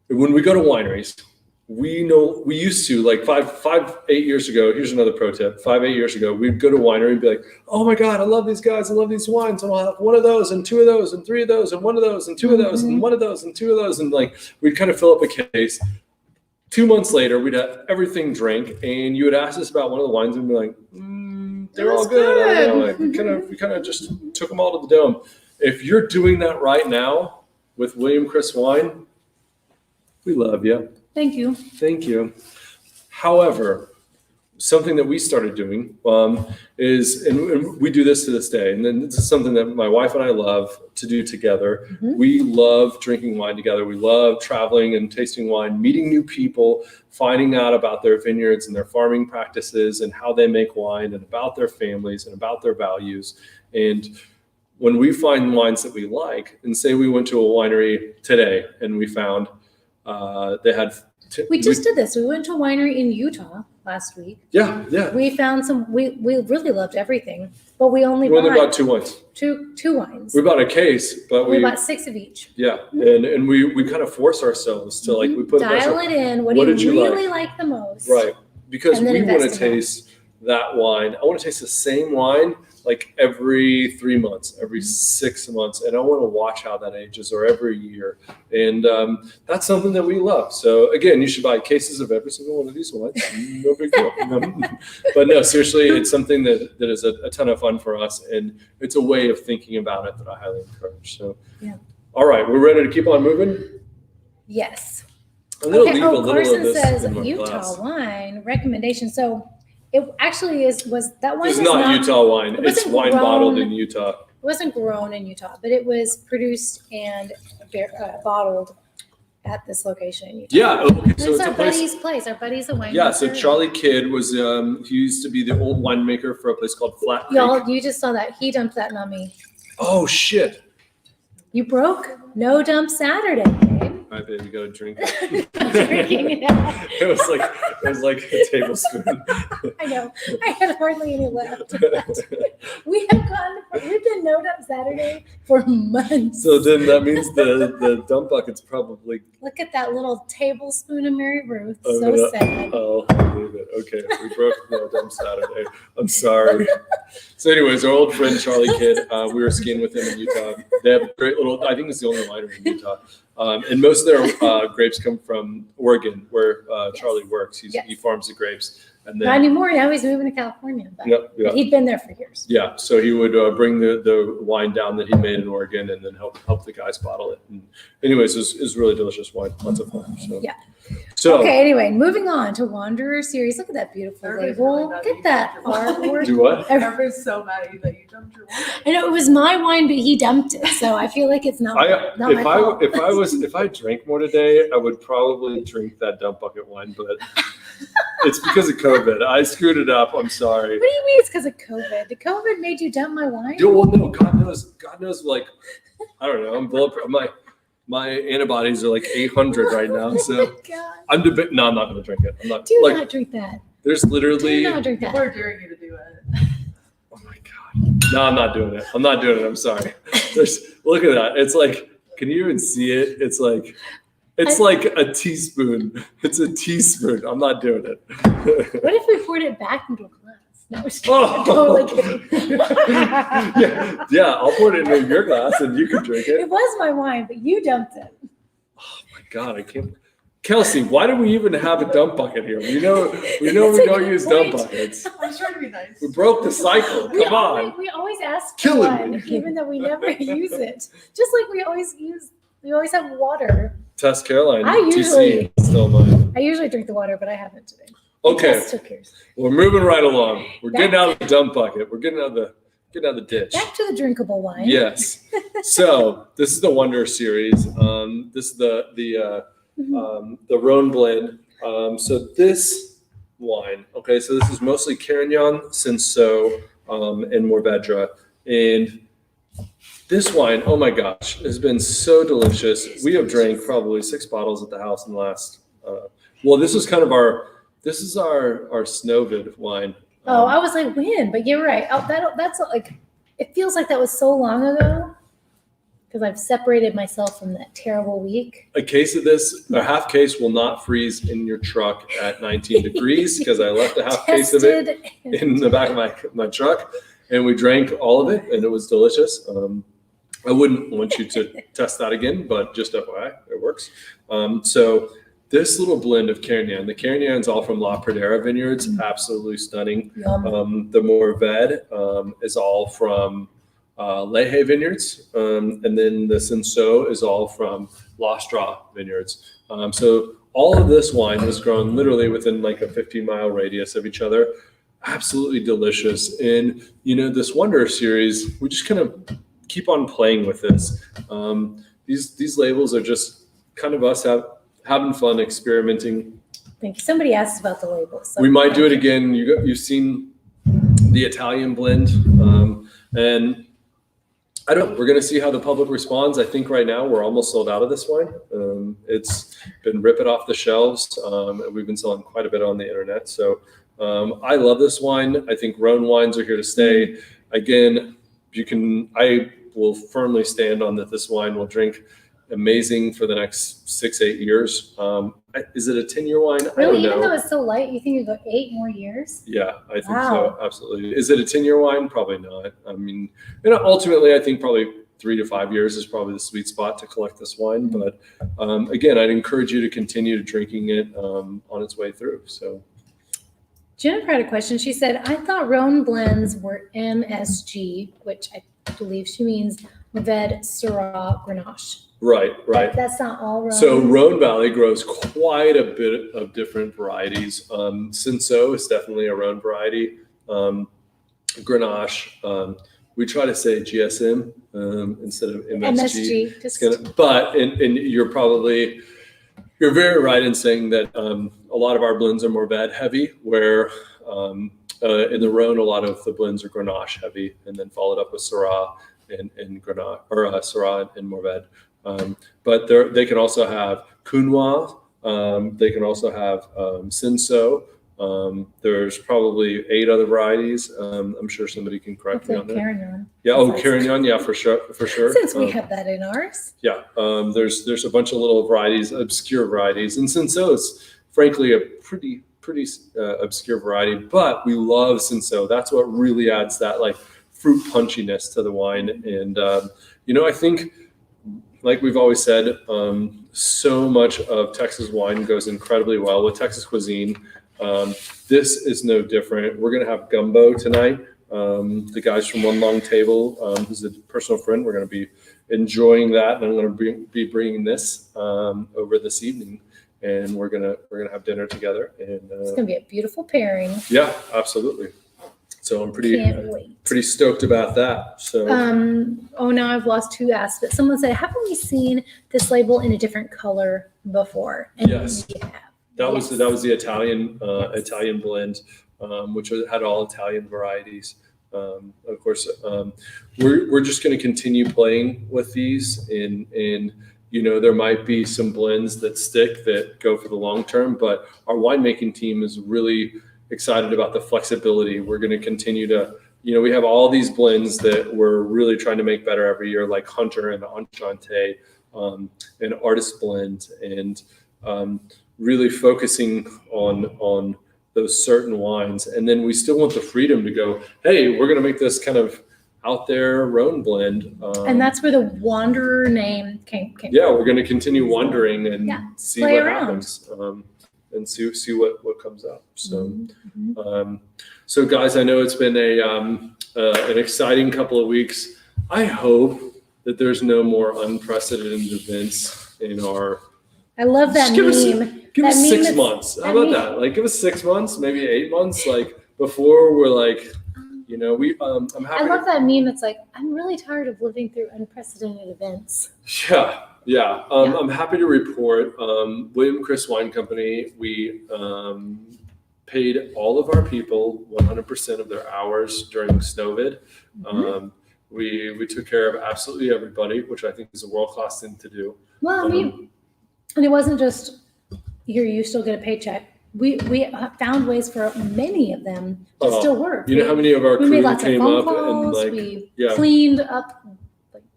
Speaker 2: when we go to wineries, we used to, like 8 years ago, here's another pro tip, 8 years ago, we'd go to a winery and be like, oh my God, I love these guys, I love these wines, and I'll have 1 of those and 2 of those and 3 of those and 1 of those and 2 of those and 1 of those and 2 of those, and like we'd kind of fill up a case. 2 months later, we'd have everything drank, and you would ask us about one of the wines, and we'd be like, they're all good. I don't know. Like, we kind of just took them all to the dome. If you're doing that right now with William Chris Wine, we love you.
Speaker 3: Thank you.
Speaker 2: Thank you. However, something that we started doing is, and we do this to this day, and then this is something that my wife and I love to do together. We love drinking wine together. We love traveling and tasting wine, meeting new people, finding out about their vineyards and their farming practices and how they make wine and about their families and about their values. And when we find wines that we like, and say we went to a winery today and we found they had...
Speaker 3: We just did this. We went to a winery in Utah last week.
Speaker 2: Yeah.
Speaker 3: We found some. We really loved everything, but we only
Speaker 2: bought 2 wines.
Speaker 3: Two wines.
Speaker 2: We bought a case, but
Speaker 3: we bought 6 of each.
Speaker 2: Yeah, and we kind of force ourselves to like we put
Speaker 3: dial it in. What do you really like the most?
Speaker 2: Right, because we want to
Speaker 3: taste
Speaker 2: that wine. I want to taste the same wine like every 3 months, every 6 months, and I want to watch how that ages, or every year. And that's something that we love. So again, you should buy cases of every single one of these wines. No big deal. But no, seriously, it's something that is a ton of fun for us, and it's a way of thinking about it that I highly encourage. So, all right, we're ready to keep on moving?
Speaker 3: Yes.
Speaker 2: I'm going to leave a little
Speaker 3: Carson
Speaker 2: of this
Speaker 3: says
Speaker 2: in my
Speaker 3: Utah
Speaker 2: glass.
Speaker 3: wine recommendation. So it actually was that wine.
Speaker 2: It's not Utah wine. It's wine bottled in Utah.
Speaker 3: It wasn't grown in Utah, but it was produced and bottled at this location in Utah.
Speaker 2: Yeah. Okay. So
Speaker 3: it's our buddy's place. Our buddy's a winemaker.
Speaker 2: Yeah. So Charlie Kidd was he used to be the old winemaker for a place called Flat Creek.
Speaker 3: Y'all, you just saw that. He dumped that on me.
Speaker 2: Oh shit.
Speaker 3: You broke? No dump Saturday, babe.
Speaker 2: All right, babe, you got to drink
Speaker 3: I'm drinking it.
Speaker 2: it was like a tablespoon.
Speaker 3: I know. I had hardly any left. We've been no dump Saturday for months.
Speaker 2: So then that means the dump bucket's probably.
Speaker 3: Look at that little tablespoon of Mary Ruth. Sad.
Speaker 2: Oh, I believe it. Okay, we broke no dump Saturday. I'm sorry. So anyways, our old friend Charlie Kidd, we were skiing with him in Utah. They have a great little, I think it's the only winery in Utah. And most of their grapes come from Oregon, where Charlie works. He farms the grapes. And then,
Speaker 3: not anymore. Now he's moving to California. But he'd been there for years.
Speaker 2: Yeah, so he would bring the wine down that he made in Oregon, and then help the guys bottle it. And anyways, it was really delicious wine. Lots of fun. So. Yeah. So
Speaker 3: okay. Anyway, moving on to Wanderer Series. Look at that beautiful label. Look at that artwork.
Speaker 2: Do what?
Speaker 5: Everybody's so mad at you that you dumped your wine.
Speaker 3: I know it was my wine, but he dumped it, so I feel like it's not my fault.
Speaker 2: If I drank more today, I would probably drink that dump bucket wine, but it's because of COVID. I screwed it up. I'm sorry.
Speaker 3: What do you mean it's because of COVID? Did COVID made you dump my wine?
Speaker 2: Well, no, God knows, like, I don't know. I'm bulletproof. My antibodies are like 800 right now. So I'm no, I'm not going to drink it. I'm not.
Speaker 3: Do not drink that.
Speaker 2: There's literally.
Speaker 3: Do not drink that.
Speaker 5: We're daring you to do it.
Speaker 2: Oh my God. No, I'm not doing it. I'm sorry. Look at that. It's like, can you even see it? It's like a teaspoon. It's a teaspoon. I'm not doing it.
Speaker 3: What if we poured it back into a glass? No, I'm just kidding. I'm totally kidding.
Speaker 2: yeah, I'll pour it into your glass and you can drink it.
Speaker 3: It was my wine, but you dumped it.
Speaker 2: Oh my God, I can't. Kelsey, why do we even have a dump bucket here? We know we don't use dump buckets.
Speaker 5: I'm trying to be nice.
Speaker 2: We broke the cycle. Come on.
Speaker 3: We always ask for
Speaker 2: Killing
Speaker 3: one,
Speaker 2: me.
Speaker 3: even though we never use it. Just like we always have water.
Speaker 2: Test Caroline.
Speaker 3: I usually-
Speaker 2: TC, still mine.
Speaker 3: I usually drink the water, but I haven't today.
Speaker 2: Okay,
Speaker 3: Just took yours.
Speaker 2: we're moving right along. We're getting out of the dump bucket. We're getting out of the ditch.
Speaker 3: Back to the drinkable wine.
Speaker 2: Yes. So this is the Wonder series. This is the Rhône blend. So this wine, okay, so this is mostly Carignan, Cinsault, and Mourvèdre. And this wine, oh my gosh, has been so delicious. We have drank probably 6 bottles at the house in the last, this is kind of our Snowvid wine.
Speaker 3: Oh, I was like, when? But you're right. Oh, that's like, it feels like that was so long ago because I've separated myself from that terrible week.
Speaker 2: A case of this, a half case will not freeze in your truck at 19 degrees because I left a half case of it in the back of my truck and we drank all of it and it was delicious. I wouldn't want you to test that again, but just FYI, it works. So this little blend of Carignan, the Carignan's all from La Pradera Vineyards, absolutely stunning. The Mourvèdre is all from Lehe Vineyards, and then the Cinsault is all from La Stra Vineyards. So all of this wine was grown literally within like a 15-mile radius of each other. Absolutely delicious. And, this Wonder series, we just kind of keep on playing with this. These labels are just kind of us having fun, experimenting.
Speaker 3: Thank you. Somebody asked about the labels. So
Speaker 2: we might do it again. You've seen the Italian blend. And I don't know. We're going to see how the public responds. I think right now we're almost sold out of this wine. It's been ripping off the shelves. And we've been selling quite a bit on the internet. So I love this wine. I think Rhône wines are here to stay. Again, I will firmly stand on that this wine will drink amazing for the next 6-8 years. Is it a 10-year wine?
Speaker 3: Really?
Speaker 2: I don't know.
Speaker 3: Even though it's so light, you think it'll go 8 more years?
Speaker 2: Yeah, I think
Speaker 3: Wow.
Speaker 2: so. Absolutely. Is it a 10-year wine? Probably not. I mean, ultimately, I think probably 3 to 5 years is probably the sweet spot to collect this wine. But again, I'd encourage you to continue drinking it on its way through. So
Speaker 3: Jennifer had a question. She said, I thought Rhône blends were MSG, which I believe she means Mourvèdre, Syrah, Grenache.
Speaker 2: Right.
Speaker 3: That's not all Rhône.
Speaker 2: So Rhône Valley grows quite a bit of different varieties. Cinsault is definitely a Rhône variety. Grenache, we try to say GSM instead of MSG. But you're very right in saying that a lot of our blends are Mourvèdre heavy, where in the Rhône, a lot of the blends are Grenache heavy, and then followed up with Syrah and Grenache, or Syrah and Mourvèdre. But they can also have Counoise. They can also have Cinsault. There's probably 8 other varieties. I'm sure somebody can correct me on that.
Speaker 3: Carignan.
Speaker 2: Yeah. Carignan. Yeah, for sure.
Speaker 3: Since we have that in ours.
Speaker 2: Yeah. There's a bunch of little varieties, obscure varieties, and Cinsault is frankly a pretty obscure variety. But we love Cinsault. That's what really adds that like fruit punchiness to the wine. And I think, like we've always said, so much of Texas wine goes incredibly well with Texas cuisine. This is no different. We're going to have gumbo tonight. The guys from One Long Table, who's a personal friend, we're going to be enjoying that. And I'm going to be bringing this over this evening. And we're going to have dinner together. And
Speaker 3: It's going to be a beautiful pairing.
Speaker 2: Yeah, absolutely. So I'm pretty stoked about that. So
Speaker 3: now I've lost who asked, but someone said, haven't we seen this label in a different color before? And
Speaker 2: yes.
Speaker 3: we have.
Speaker 2: That was the Italian blend, which had all Italian varieties. Of course, we're just going to continue playing with these, and there might be some blends that stick that go for the long term, but our winemaking team is really excited about the flexibility. We're going to continue to, we have all these blends that we're really trying to make better every year, like Hunter and Enchante, and Artist Blend, and really focusing on those certain wines. And then we still want the freedom to go, hey, we're going to make this kind of out there Rhône blend.
Speaker 3: And that's where the Wanderer name came
Speaker 2: yeah, we're going to continue wandering and see what happens. And see what comes out. So, so guys, I know it's been an exciting couple of weeks. I hope that there's no more unprecedented events in our. I
Speaker 3: love that meme.
Speaker 2: Give us 6 months. How about that? Like, give us 6 months, maybe 8 months. Like before, we're like, you know, I'm happy.
Speaker 3: I love that meme. It's like, I'm really tired of living through unprecedented events.
Speaker 2: Yeah. I'm happy to report, William Chris Wine Company, we paid all of our people 100% of their hours during Snowvid. We took care of absolutely everybody, which I think is a world-class thing to do.
Speaker 3: Well, I mean, and it wasn't just here, you still get a paycheck. We found ways for many of them to still work.
Speaker 2: You know how many of our crew
Speaker 3: made lots
Speaker 2: came
Speaker 3: of phone
Speaker 2: up
Speaker 3: calls,
Speaker 2: and
Speaker 3: we cleaned up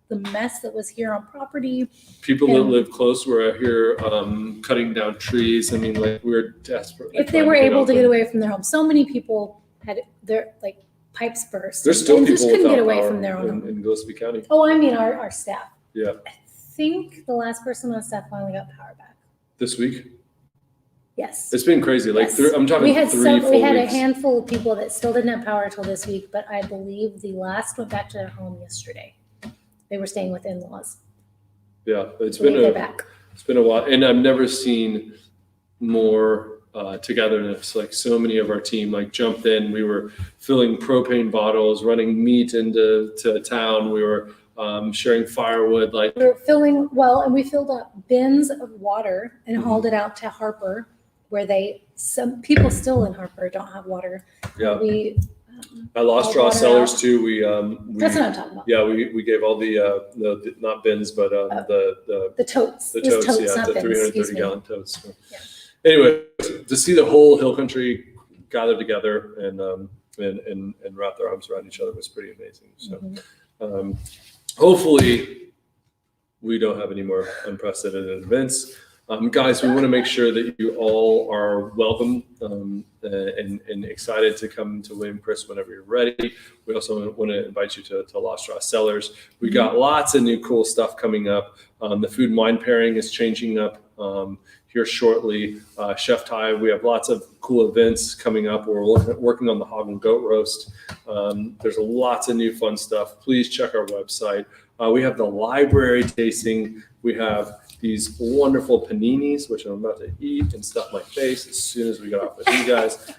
Speaker 3: the mess that was here on property.
Speaker 2: People that live close were here cutting down trees. I mean, like, we were desperate.
Speaker 3: If they were able to get away from their home, so many people had their pipes burst.
Speaker 2: There's still people
Speaker 3: just couldn't
Speaker 2: without
Speaker 3: get away
Speaker 2: power
Speaker 3: from their home
Speaker 2: in Gillespie County.
Speaker 3: Oh, I mean our staff.
Speaker 2: Yeah.
Speaker 3: I think the last person on staff finally got power back
Speaker 2: This week.
Speaker 3: Yes.
Speaker 2: It's been crazy. Like, I'm talking
Speaker 3: we had
Speaker 2: 3 full weeks.
Speaker 3: We had a handful of people that still didn't have power until this week, but I believe the last went back to their home yesterday. They were staying with in-laws.
Speaker 2: Yeah, it's
Speaker 3: they're
Speaker 2: been a while, and I've never seen more togetherness. Like, so many of our team jumped in. We were filling propane bottles, running meat into town. We were sharing firewood. We
Speaker 3: were filling and we filled up bins of water and hauled it out to Harper, where some people still in Harper don't have water.
Speaker 2: Yeah. I lost draw cellars too.
Speaker 3: That's what I'm talking about.
Speaker 2: Yeah, we gave all the not bins, but
Speaker 3: the totes.
Speaker 2: The totes,
Speaker 3: totes,
Speaker 2: the 330 gallon totes. So. Yeah. Anyway, to see the whole hill country gather together and wrap their arms around each other was pretty amazing. So hopefully we don't have any more unprecedented events. Guys, we want to make sure that you all are welcome and excited to come to William Chris whenever you're ready. We also want to invite you to Lost Straw Cellars. We got lots of new cool stuff coming up. The food and wine pairing is changing up here shortly. Chef Ty, we have lots of cool events coming up. We're working on the hog and goat roast. There's lots of new fun stuff. Please check our website. We have the library tasting. We have these wonderful paninis, which I'm about to eat and stuff my face as soon as we get off with you guys.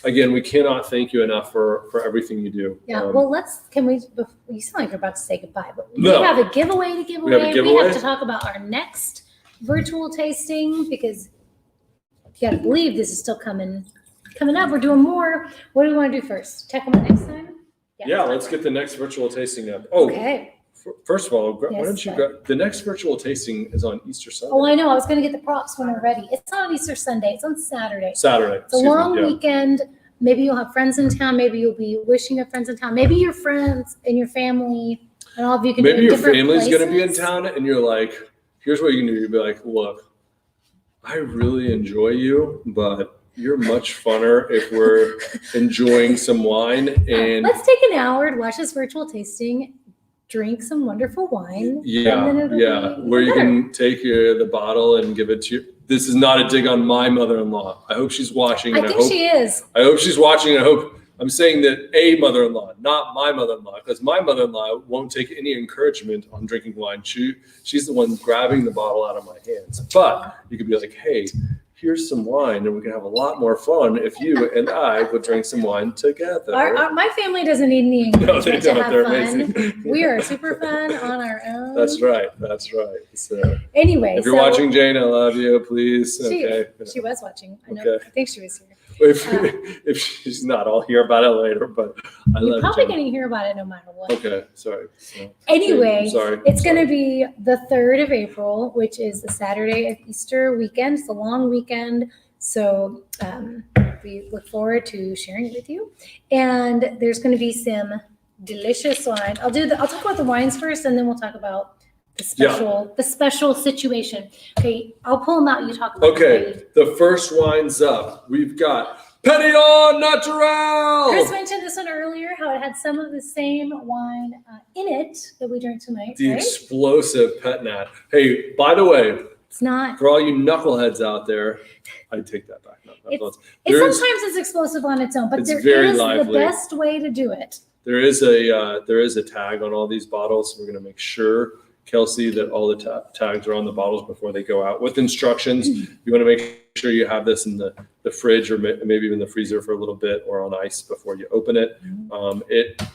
Speaker 2: Again, we cannot thank you enough for everything you do.
Speaker 3: Yeah, you sound like you're about to say goodbye, but we have a giveaway to give away. We have to talk about our next virtual tasting, because you got to believe this is still coming up. We're doing more. What do we want to do first? Check them out next time?
Speaker 2: Yeah, let's get the next virtual tasting up. Oh, okay. First of all, why don't you go? The next virtual tasting is on Easter Sunday.
Speaker 3: Oh, I know. I was going to get the props when we're ready. It's not on Easter Sunday. It's on Saturday. It's a long weekend. Maybe you'll have friends in town. Maybe you'll be wishing your friends in town. Maybe your friends and your family and all of you can
Speaker 2: maybe your family's going to be in town and you're like, here's what you can do. You'll be like, look, I really enjoy you, but you're much funner if we're enjoying some wine. And
Speaker 3: let's take an hour to watch this virtual tasting. Drink some wonderful wine.
Speaker 2: Where you can take the bottle and give it to you. This is not a dig on my mother-in-law. I hope she's watching.
Speaker 3: I think she is.
Speaker 2: I hope she's watching. I'm saying that a mother-in-law, not my mother-in-law, because my mother-in-law won't take any encouragement on drinking wine. She's the one grabbing the bottle out of my hands. But you could be like, hey, here's some wine, and we can have a lot more fun if you and I would drink some wine together.
Speaker 3: My family doesn't need any encouragement
Speaker 2: no, they don't.
Speaker 3: To have
Speaker 2: They're
Speaker 3: fun.
Speaker 2: amazing.
Speaker 3: We are super fun on our own.
Speaker 2: That's right. So
Speaker 3: anyway,
Speaker 2: if you're watching, Jane, I love you. Please.
Speaker 3: She was watching. I know. Okay. I think she was here.
Speaker 2: If she's not, I'll hear about it later. But
Speaker 3: you're probably going to hear about it no matter what.
Speaker 2: Okay, sorry.
Speaker 3: Anyway, it's going to be the 3rd of April, which is the Saturday of Easter weekend. It's a long weekend, so we look forward to sharing it with you. And there's going to be some delicious wine. I'll talk about the wines first, and then we'll talk about the special situation. Okay, I'll pull them out. You talk about
Speaker 2: Okay, the first wine's up. We've got Pecorino Natural.
Speaker 3: Chris mentioned this one earlier, how it had some of the same wine in it that we drank tonight.
Speaker 2: The
Speaker 3: right?
Speaker 2: explosive Pet Nat. Hey, by the way,
Speaker 3: It's not.
Speaker 2: for all you knuckleheads out there, I take that back.
Speaker 3: Sometimes it's explosive on its own, but
Speaker 2: it's
Speaker 3: there
Speaker 2: very
Speaker 3: is
Speaker 2: lively.
Speaker 3: the best way to do it.
Speaker 2: There is a tag on all these bottles. We're going to make sure, Kelsey, that all the tags are on the bottles before they go out with instructions. You want to make sure you have this in the fridge or maybe even the freezer for a little bit or on ice before you open it.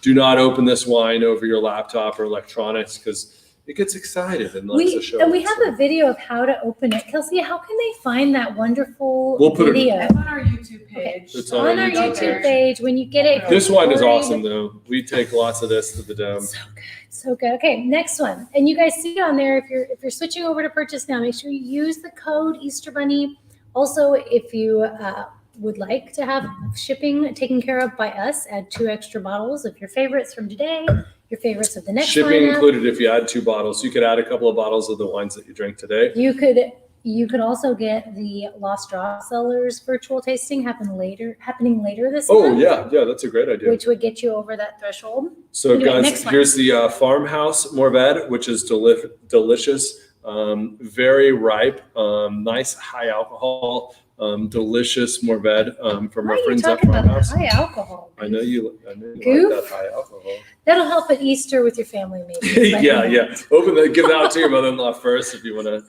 Speaker 2: Do not open this wine over your laptop or electronics because it gets excited and likes to show.
Speaker 3: And we have a video of how to open it. Kelsey, how can they find that wonderful video?
Speaker 5: It's on our YouTube page.
Speaker 2: It's
Speaker 3: on our YouTube page. When you get it.
Speaker 2: This wine is awesome, though. We take lots of this to the dome.
Speaker 3: So good. So good. Okay, next one. And you guys see on there, if you're switching over to purchase now, make sure you use the code Easter Bunny. Also, if you would like to have shipping taken care of by us, add 2 extra bottles of your favorites from today, your favorites of the next
Speaker 2: Shipping
Speaker 3: lineup.
Speaker 2: included if you add 2 bottles. You could add a couple of bottles of the wines that you drink today.
Speaker 3: You could also get the Lost Draw Cellars virtual tasting happening later this month.
Speaker 2: Yeah, that's a great idea.
Speaker 3: Which would get you over that threshold.
Speaker 2: So
Speaker 3: Anyway,
Speaker 2: guys,
Speaker 3: next one.
Speaker 2: here's the Farmhouse Mourvèdre, which is delicious, very ripe, nice high alcohol, delicious Mourvèdre from
Speaker 3: Why
Speaker 2: our
Speaker 3: are you
Speaker 2: friends at
Speaker 3: talking about the
Speaker 2: Farmhouse.
Speaker 3: high alcohol?
Speaker 2: I know you like
Speaker 3: Goof.
Speaker 2: that high alcohol.
Speaker 3: That'll help at Easter with your family, maybe.
Speaker 2: Yeah. Give that to your mother-in-law first if you wanna,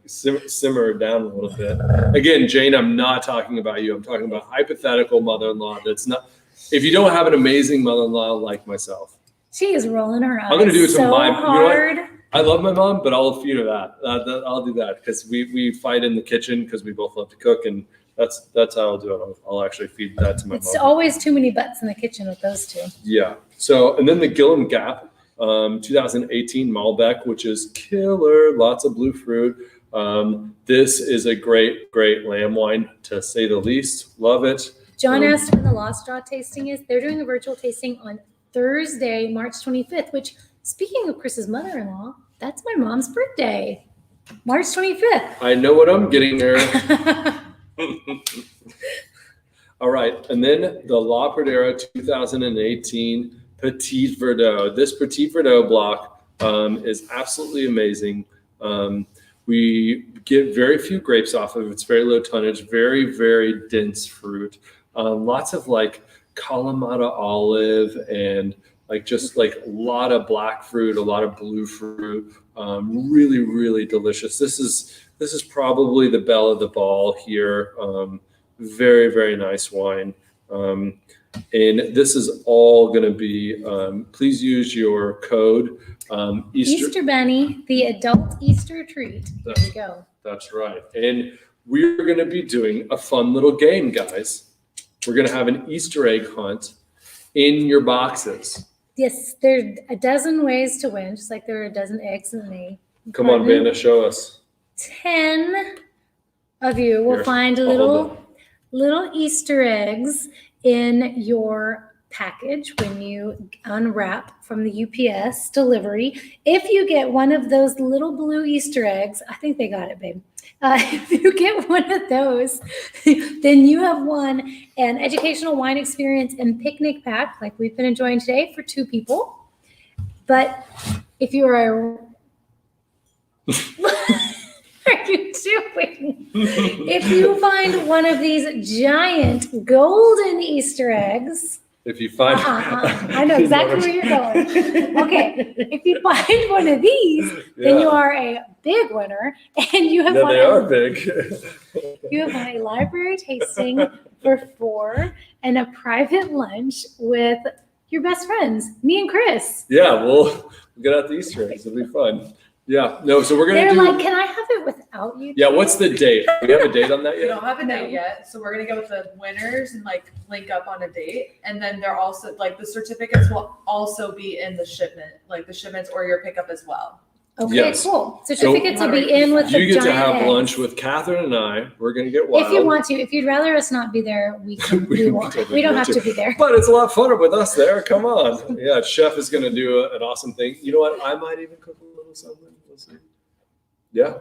Speaker 2: simmer it down a little bit. Again, Jane, I'm not talking about you. I'm talking about hypothetical mother-in-law. That's not. If you don't have an amazing mother-in-law like myself,
Speaker 3: She is rolling her eyes.
Speaker 2: I'm gonna do it to
Speaker 3: so
Speaker 2: my.
Speaker 3: hard.
Speaker 2: You know what? I love my mom, but I'll feed her that. I'll do that because we fight in the kitchen because we both love to cook, and that's how I'll do it. I'll actually feed that to my
Speaker 3: It's
Speaker 2: mom.
Speaker 3: always too many butts in the kitchen with those two.
Speaker 2: Yeah. So, and then the Gilliam Gap, 2018 Malbec, which is killer. Lots of blue fruit. This is a great lamb wine to say the least. Love it.
Speaker 3: John asked when the Lost Draw tasting is. They're doing a virtual tasting on Thursday, March 25th, which, speaking of Chris's mother-in-law, that's my mom's birthday, March 25th.
Speaker 2: I know what I'm getting there. All right. And then the La Pradera 2018 Petit Verdot. This Petit Verdot block is absolutely amazing. We get very few grapes off of it. It's very low tonnage, very, very dense fruit. Lots of like Kalamata olive and just a lot of black fruit, a lot of blue fruit. Really, really delicious. This is probably the belle of the ball here. Very, very nice wine. And this is all going to be, please use your code
Speaker 3: Easter Bunny, the adult Easter treat. There we go.
Speaker 2: That's right. And we're going to be doing a fun little game, guys. We're going to have an Easter egg hunt in your boxes.
Speaker 3: Yes, there are a dozen ways to win, just like there are a dozen eggs in the
Speaker 2: Come on, Vanna, show us.
Speaker 3: 10 of you will
Speaker 2: Here,
Speaker 3: find
Speaker 2: I'll hold
Speaker 3: little Easter eggs in your package when you unwrap from the UPS delivery. If you get one of those little blue Easter eggs, I think they got it, babe. If you get one of those, then you have won an educational wine experience and picnic pack like we've been enjoying today for 2 people. But if you are what are you doing? If you find one of these giant golden Easter eggs,
Speaker 2: If you find,
Speaker 3: I know exactly where you're going. Okay, if you find one of these, then you are a big winner, and you have won.
Speaker 2: They are big.
Speaker 3: You have won a library tasting for 4 and a private lunch with your best friends, me and Chris.
Speaker 2: Yeah, we'll get out the Easter eggs. It'll be fun. Yeah, no, so we're going to
Speaker 3: They're
Speaker 2: do.
Speaker 3: like, can I have it without you?
Speaker 2: Yeah, what's the date? Do we have a date on that
Speaker 5: We
Speaker 2: yet?
Speaker 5: don't have a
Speaker 3: No.
Speaker 5: date yet, so we're gonna go with the winners and link up on a date, and then they're also the certificates will also be in the shipment, the shipments or your pickup as well.
Speaker 3: Okay,
Speaker 2: Yes.
Speaker 3: cool. Certificates
Speaker 5: So-
Speaker 3: will be in with the
Speaker 2: You get to
Speaker 3: giant
Speaker 2: have
Speaker 3: eggs.
Speaker 2: lunch with Catherine and I. We're going to get wild.
Speaker 3: If you want to. If you'd rather us not be there, we won't.
Speaker 2: totally
Speaker 3: We don't
Speaker 2: want
Speaker 3: have to be there.
Speaker 2: But it's a lot funner with us there. Come on. Yeah, Chef is going to do an awesome thing. You know what? I might even cook a little or something. We'll see. Yeah.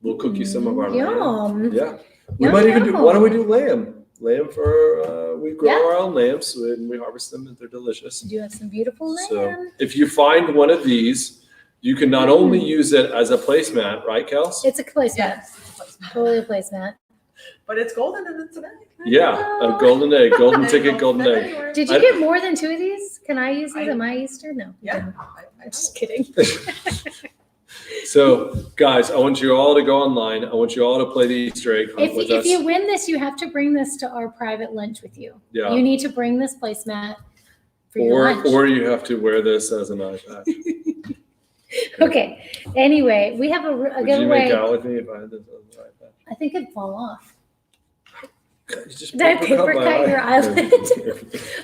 Speaker 2: We'll cook you some of our lamb. Yeah. We might even do, why don't we do lamb? Lamb for, we grow our own lambs and we harvest them and they're delicious.
Speaker 3: You do have some beautiful lamb.
Speaker 2: So if you find one of these, you can not only use it as a placemat, right, Kels?
Speaker 3: It's a placemat.
Speaker 5: Yes.
Speaker 3: Totally a placemat.
Speaker 5: But it's golden and it's an egg.
Speaker 2: Yeah, a golden egg, golden ticket, golden egg.
Speaker 3: Did you get more than 2 of these? Can I use these? Am I Easter? No.
Speaker 5: Yeah.
Speaker 3: I'm just kidding.
Speaker 2: So, guys, I want you all to go online. I want you all to play the Easter egg hunt with us.
Speaker 3: If you win this, you have to bring this to our private lunch with you.
Speaker 2: Yeah.
Speaker 3: You need to bring this placemat for your lunch.
Speaker 2: Or you have to wear this as an iPad.
Speaker 3: Okay. Anyway, we have a
Speaker 2: Would
Speaker 3: giveaway.
Speaker 2: you make out with me if I had this as an iPad?
Speaker 3: I think it'd fall off.
Speaker 2: Just
Speaker 3: Did I paper cut your eyelid?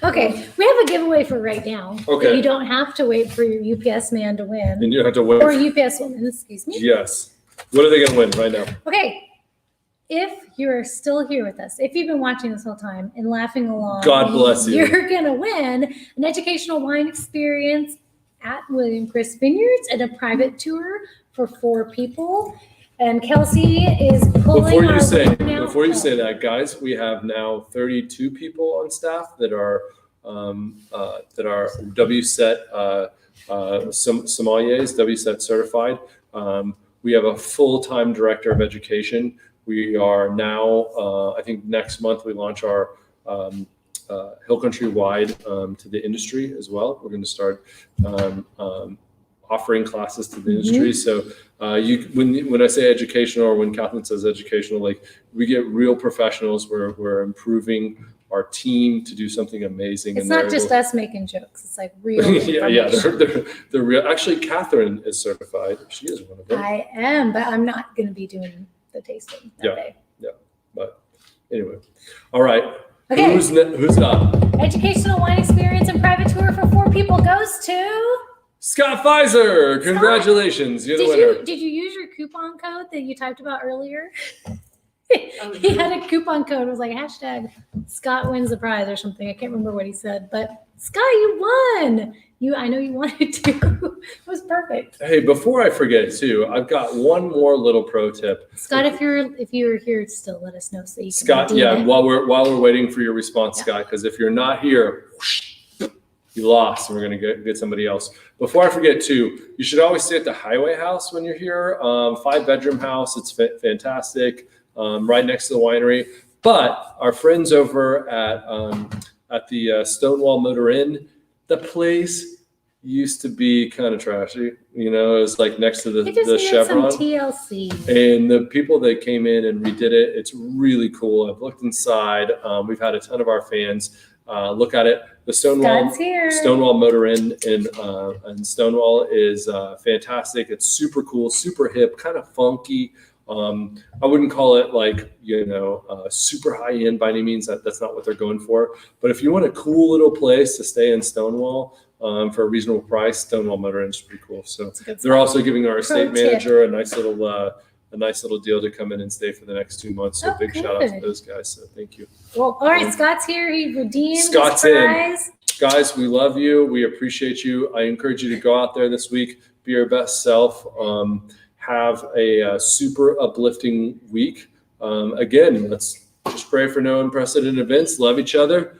Speaker 3: Okay, we have a giveaway for right now.
Speaker 2: Okay.
Speaker 3: You don't have to wait for your UPS man to win.
Speaker 2: And you have to wait.
Speaker 3: Or UPS woman, excuse me.
Speaker 2: Yes. What are they going to win right now?
Speaker 3: Okay. If you're still here with us, if you've been watching this whole time and laughing along,
Speaker 2: God bless you.
Speaker 3: You're going to win an educational wine experience at William Chris Vineyards and a private tour for 4 people. And Kelsey is pulling
Speaker 2: Before you
Speaker 3: our
Speaker 2: say that, guys, we have now 32 people on staff that are WSET sommeliers, WSET certified. We have a full-time director of education. We are now, I think next month we launch our Hill Country wide to the industry as well. We're going to start offering classes to the industry. So when I say educational, or when Katharine says educational, like we get real professionals. We're improving our team to do something amazing.
Speaker 3: It's not just us making jokes. It's like real.
Speaker 2: They're real. Actually, Katharine is certified. She is one of them.
Speaker 3: I am, but I'm not going to be doing the tasting that day.
Speaker 2: Yeah. But anyway, all right.
Speaker 3: Okay.
Speaker 2: Who's up?
Speaker 3: Educational wine experience and private tour for 4 people goes to
Speaker 2: Scott Pfizer. Congratulations. You're the winner.
Speaker 3: Did you use your coupon code that you typed about earlier? He had a coupon code. It was like hashtag Scott wins the prize or something. I can't remember what he said, but Scott, you won. I know you wanted to. It was perfect.
Speaker 2: Hey, before I forget too, I've got one more little pro tip.
Speaker 3: Scott, if you're here still, let us know so you can
Speaker 2: Scott,
Speaker 3: it.
Speaker 2: while we're waiting for your response, Scott, because if you're not here, you lost, and we're going to get somebody else. Before I forget too, you should always stay at the Highway House when you're here. 5-bedroom house. It's fantastic. Right next to the winery. But our friends over at the Stonewall Motor Inn, the place used to be kind of trashy. You know, it was like next to the Chevron.
Speaker 3: Some TLC.
Speaker 2: And the people that came in and redid it, it's really cool. I've looked inside. We've had a ton of our fans look at it. The Stonewall Motor Inn in Stonewall is fantastic. It's super cool, super hip, kind of funky. I wouldn't call it like, super high end by any means. That's not what they're going for. But if you want a cool little place to stay in Stonewall for a reasonable price, Stonewall Motor Inn is pretty cool. So they're also giving our estate manager a nice little deal to come in and stay for the next 2 months. So big shout out to those guys. So thank you.
Speaker 3: Well, all right, Scott's here. He redeemed
Speaker 2: Scott's
Speaker 3: his prize.
Speaker 2: Guys, we love you. We appreciate you. I encourage you to go out there this week, be your best self. Have a super uplifting week. Again, let's just pray for no unprecedented events. Love each other.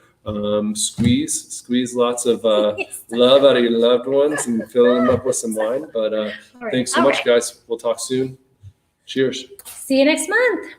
Speaker 2: Squeeze lots of love out of your loved ones and fill them up with some wine. But thanks so much, guys. We'll talk soon. Cheers.
Speaker 3: See you next month.